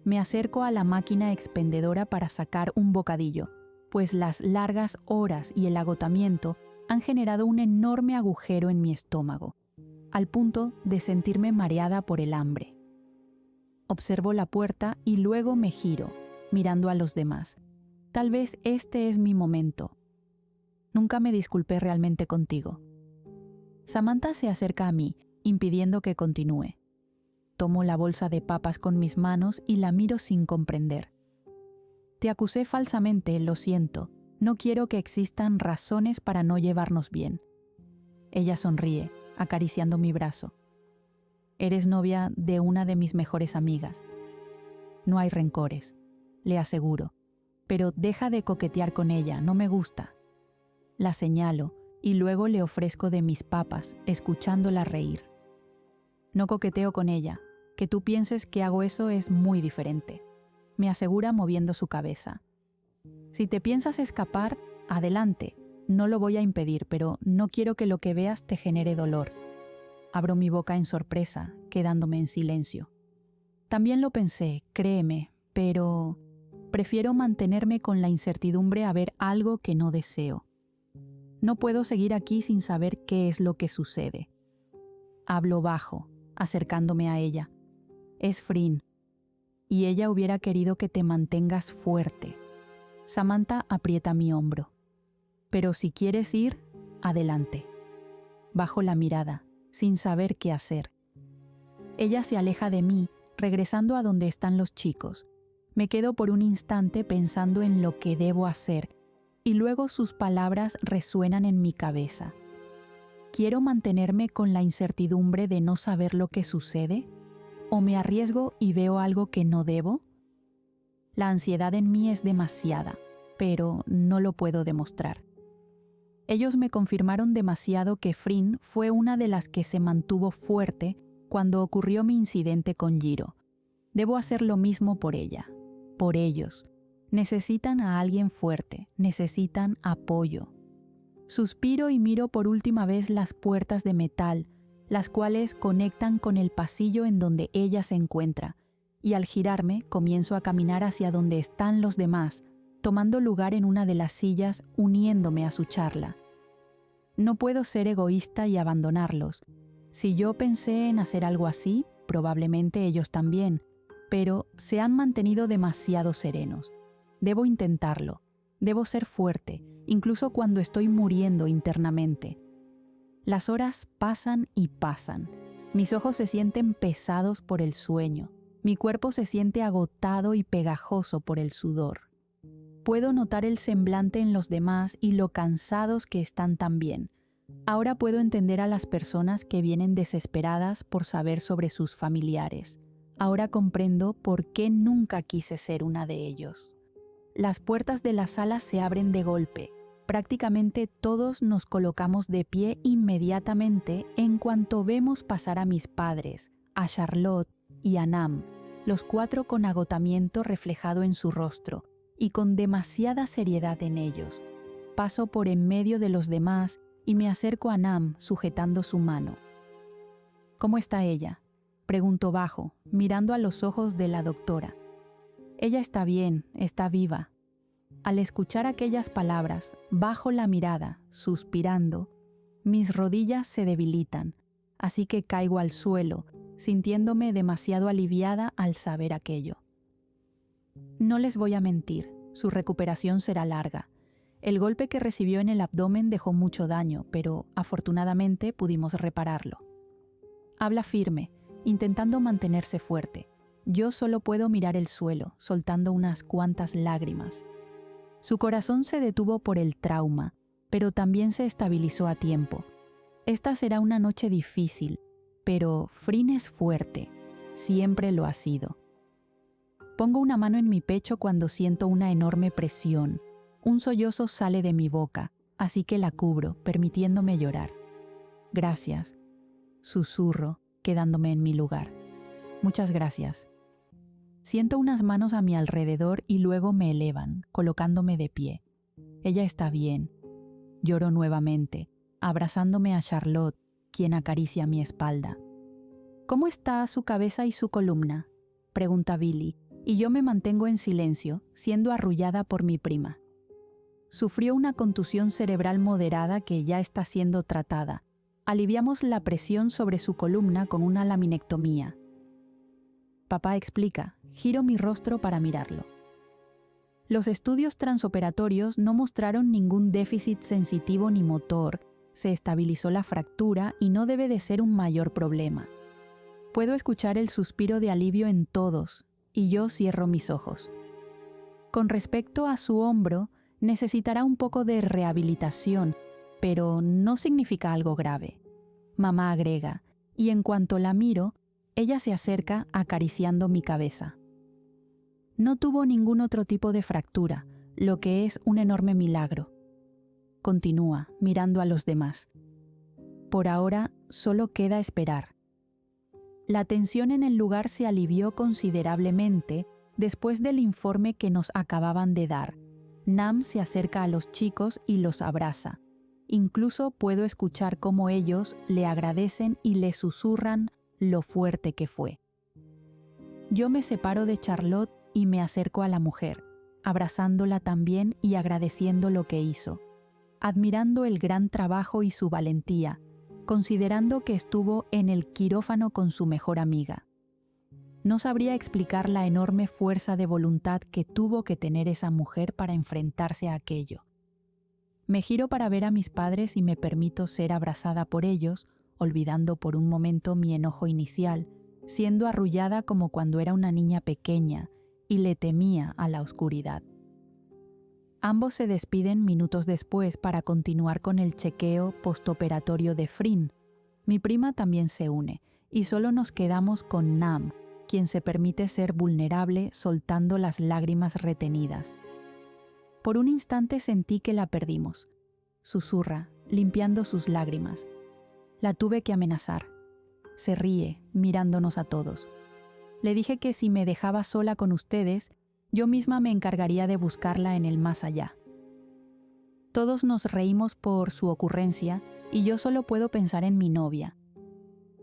Me acerco a la máquina expendedora para sacar un bocadillo, pues las largas horas y el agotamiento han generado un enorme agujero en mi estómago, al punto de sentirme mareada por el hambre. Observo la puerta y luego me giro, mirando a los demás. Tal vez este es mi momento. Nunca me disculpé realmente contigo. Samantha se acerca a mí, impidiendo que continúe. Tomo la bolsa de papas con mis manos y la miro sin comprender. Te acusé falsamente, lo siento. No quiero que existan razones para no llevarnos bien. Ella sonríe, acariciando mi brazo. Eres novia de una de mis mejores amigas. No hay rencores, le aseguro. Pero deja de coquetear con ella, no me gusta. La señalo y luego le ofrezco de mis papas, escuchándola reír. No coqueteo con ella, que tú pienses que hago eso es muy diferente, me asegura moviendo su cabeza. Si te piensas escapar, adelante, no lo voy a impedir, pero no quiero que lo que veas te genere dolor. Abro mi boca en sorpresa, quedándome en silencio. También lo pensé, créeme, pero... prefiero mantenerme con la incertidumbre a ver algo que no deseo. No puedo seguir aquí sin saber qué es lo que sucede. Hablo bajo, acercándome a ella. Es Frin, y ella hubiera querido que te mantengas fuerte. Samantha aprieta mi hombro. Pero si quieres ir, adelante. Bajo la mirada, sin saber qué hacer. Ella se aleja de mí, regresando a donde están los chicos. Me quedo por un instante pensando en lo que debo hacer, y luego sus palabras resuenan en mi cabeza. ¿Quiero mantenerme con la incertidumbre de no saber lo que sucede? ¿O me arriesgo y veo algo que no debo? La ansiedad en mí es demasiada, pero no lo puedo demostrar. Ellos me confirmaron demasiado que Frin fue una de las que se mantuvo fuerte cuando ocurrió mi incidente con Jiro. Debo hacer lo mismo por ella, por ellos. Necesitan a alguien fuerte, necesitan apoyo. Suspiro y miro por última vez las puertas de metal, las cuales conectan con el pasillo en donde ella se encuentra, y al girarme comienzo a caminar hacia donde están los demás, tomando lugar en una de las sillas, uniéndome a su charla. No puedo ser egoísta y abandonarlos. Si yo pensé en hacer algo así, probablemente ellos también, pero se han mantenido demasiado serenos. Debo intentarlo. Debo ser fuerte, incluso cuando estoy muriendo internamente. Las horas pasan y pasan. Mis ojos se sienten pesados por el sueño. Mi cuerpo se siente agotado y pegajoso por el sudor. Puedo notar el semblante en los demás y lo cansados que están también. Ahora puedo entender a las personas que vienen desesperadas por saber sobre sus familiares. Ahora comprendo por qué nunca quise ser una de ellos. Las puertas de la sala se abren de golpe. Prácticamente todos nos colocamos de pie inmediatamente en cuanto vemos pasar a mis padres, a Charlotte y a Nam, los cuatro con agotamiento reflejado en su rostro y con demasiada seriedad en ellos. Paso por en medio de los demás y me acerco a Nam sujetando su mano. ¿Cómo está ella?, pregunto bajo, mirando a los ojos de la doctora. Ella está bien, está viva. Al escuchar aquellas palabras, bajo la mirada, suspirando, mis rodillas se debilitan, así que caigo al suelo, sintiéndome demasiado aliviada al saber aquello. No les voy a mentir, su recuperación será larga. El golpe que recibió en el abdomen dejó mucho daño, pero afortunadamente pudimos repararlo. Habla firme, intentando mantenerse fuerte. Yo solo puedo mirar el suelo, soltando unas cuantas lágrimas. Su corazón se detuvo por el trauma, pero también se estabilizó a tiempo. Esta será una noche difícil, pero Frin es fuerte, siempre lo ha sido. Pongo una mano en mi pecho cuando siento una enorme presión. Un sollozo sale de mi boca, así que la cubro, permitiéndome llorar. Gracias, susurro, quedándome en mi lugar. Muchas gracias. Siento unas manos a mi alrededor y luego me elevan, colocándome de pie. Ella está bien. Lloro nuevamente, abrazándome a Charlotte, quien acaricia mi espalda. ¿Cómo está su cabeza y su columna?, pregunta Billy, y yo me mantengo en silencio, siendo arrullada por mi prima. Sufrió una contusión cerebral moderada que ya está siendo tratada. Aliviamos la presión sobre su columna con una laminectomía. Papá explica, giro mi rostro para mirarlo. Los estudios transoperatorios no mostraron ningún déficit sensitivo ni motor, se estabilizó la fractura y no debe de ser un mayor problema. Puedo escuchar el suspiro de alivio en todos, y yo cierro mis ojos. Con respecto a su hombro, necesitará un poco de rehabilitación, pero no significa algo grave. Mamá agrega, y en cuanto la miro, ella se acerca acariciando mi cabeza. No tuvo ningún otro tipo de fractura, lo que es un enorme milagro. Continúa, mirando a los demás. Por ahora, solo queda esperar. La tensión en el lugar se alivió considerablemente después del informe que nos acababan de dar. Nam se acerca a los chicos y los abraza. Incluso puedo escuchar cómo ellos le agradecen y le susurran lo fuerte que fue. Yo me separo de Charlotte y me acerco a la mujer, abrazándola también y agradeciendo lo que hizo, admirando el gran trabajo y su valentía, considerando que estuvo en el quirófano con su mejor amiga. No sabría explicar la enorme fuerza de voluntad que tuvo que tener esa mujer para enfrentarse a aquello. Me giro para ver a mis padres y me permito ser abrazada por ellos, olvidando por un momento mi enojo inicial, siendo arrullada como cuando era una niña pequeña y le temía a la oscuridad. Ambos se despiden minutos después para continuar con el chequeo postoperatorio de Frin. Mi prima también se une, y solo nos quedamos con Nam, quien se permite ser vulnerable soltando las lágrimas retenidas. Por un instante sentí que la perdimos. Susurra, limpiando sus lágrimas. La tuve que amenazar. Se ríe, mirándonos a todos. Le dije que si me dejaba sola con ustedes, Yo misma me encargaría de buscarla en el más allá. Todos nos reímos por su ocurrencia y yo solo puedo pensar en mi novia.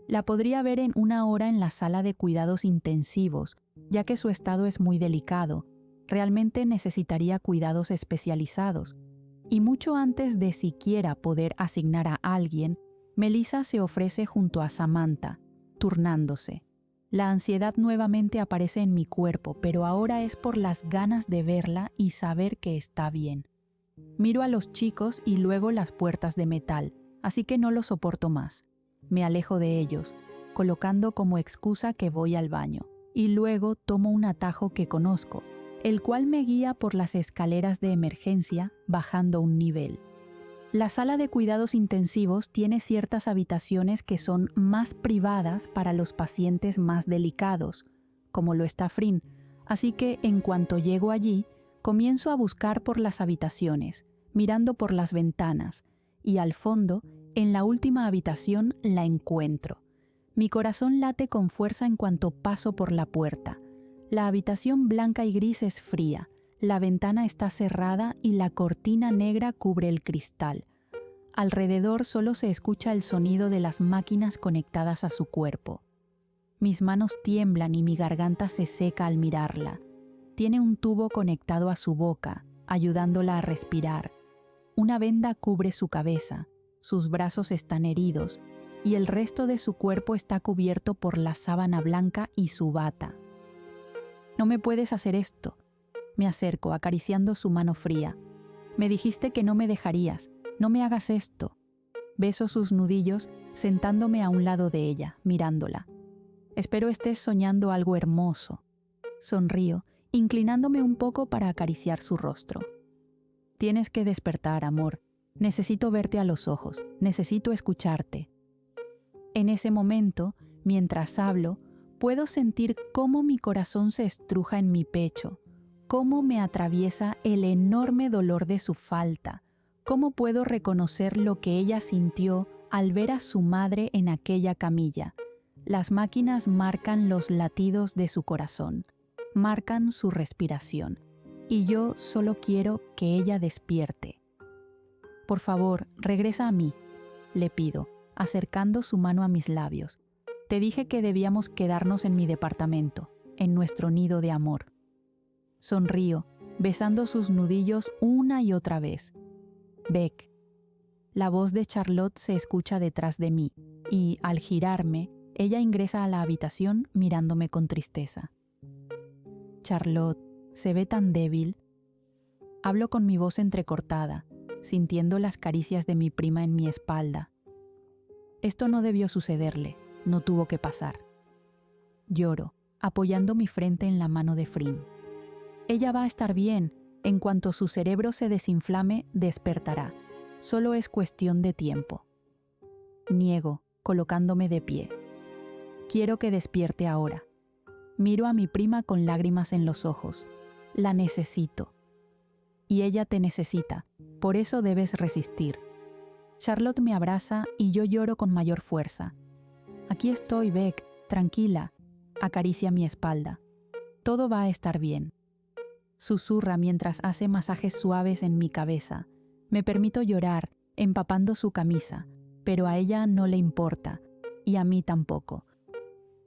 La podría ver en 1 hora en la sala de cuidados intensivos, ya que su estado es muy delicado. Realmente necesitaría cuidados especializados. Y mucho antes de siquiera poder asignar a alguien, Melissa se ofrece junto a Samantha, turnándose. La ansiedad nuevamente aparece en mi cuerpo, pero ahora es por las ganas de verla y saber que está bien. Miro a los chicos y luego las puertas de metal, así que no lo soporto más. Me alejo de ellos, colocando como excusa que voy al baño, y luego tomo un atajo que conozco, el cual me guía por las escaleras de emergencia bajando un nivel. La sala de cuidados intensivos tiene ciertas habitaciones que son más privadas para los pacientes más delicados, como lo está Frin, así que en cuanto llego allí, comienzo a buscar por las habitaciones, mirando por las ventanas, y al fondo, en la última habitación, la encuentro. Mi corazón late con fuerza en cuanto paso por la puerta. La habitación blanca y gris es fría, la ventana está cerrada y la cortina negra cubre el cristal. Alrededor solo se escucha el sonido de las máquinas conectadas a su cuerpo. Mis manos tiemblan y mi garganta se seca al mirarla. Tiene un tubo conectado a su boca, ayudándola a respirar. Una venda cubre su cabeza, sus brazos están heridos y el resto de su cuerpo está cubierto por la sábana blanca y su bata. «No me puedes hacer esto». Me acerco, acariciando su mano fría. «Me dijiste que no me dejarías. No me hagas esto». Beso sus nudillos, sentándome a un lado de ella, mirándola. «Espero estés soñando algo hermoso». Sonrío, inclinándome un poco para acariciar su rostro. «Tienes que despertar, amor. Necesito verte a los ojos. Necesito escucharte». En ese momento, mientras hablo, puedo sentir cómo mi corazón se estruja en mi pecho, cómo me atraviesa el enorme dolor de su falta, cómo puedo reconocer lo que ella sintió al ver a su madre en aquella camilla. Las máquinas marcan los latidos de su corazón, marcan su respiración, y yo solo quiero que ella despierte. «Por favor, regresa a mí», le pido, acercando su mano a mis labios. «Te dije que debíamos quedarnos en mi departamento, en nuestro nido de amor». Sonrío, besando sus nudillos una y otra vez. «Beck». La voz de Charlotte se escucha detrás de mí, y, al girarme, ella ingresa a la habitación mirándome con tristeza. «Charlotte, se ve tan débil». Hablo con mi voz entrecortada, sintiendo las caricias de mi prima en mi espalda. Esto no debió sucederle, no tuvo que pasar. Lloro, apoyando mi frente en la mano de Frin. Ella va a estar bien, en cuanto su cerebro se desinflame, despertará. Solo es cuestión de tiempo. Niego, colocándome de pie. Quiero que despierte ahora. Miro a mi prima con lágrimas en los ojos. La necesito. Y ella te necesita, por eso debes resistir. Charlotte me abraza y yo lloro con mayor fuerza. «Aquí estoy, Beck, tranquila», acaricia mi espalda. «Todo va a estar bien». Susurra mientras hace masajes suaves en mi cabeza. Me permito llorar, empapando su camisa, pero a ella no le importa, y a mí tampoco.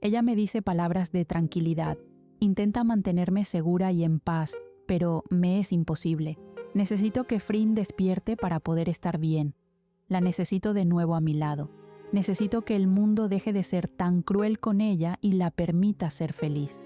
Ella me dice palabras de tranquilidad, intenta mantenerme segura y en paz, pero me es imposible. Necesito que Frin despierte para poder estar bien. La necesito de nuevo a mi lado. Necesito que el mundo deje de ser tan cruel con ella y la permita ser feliz.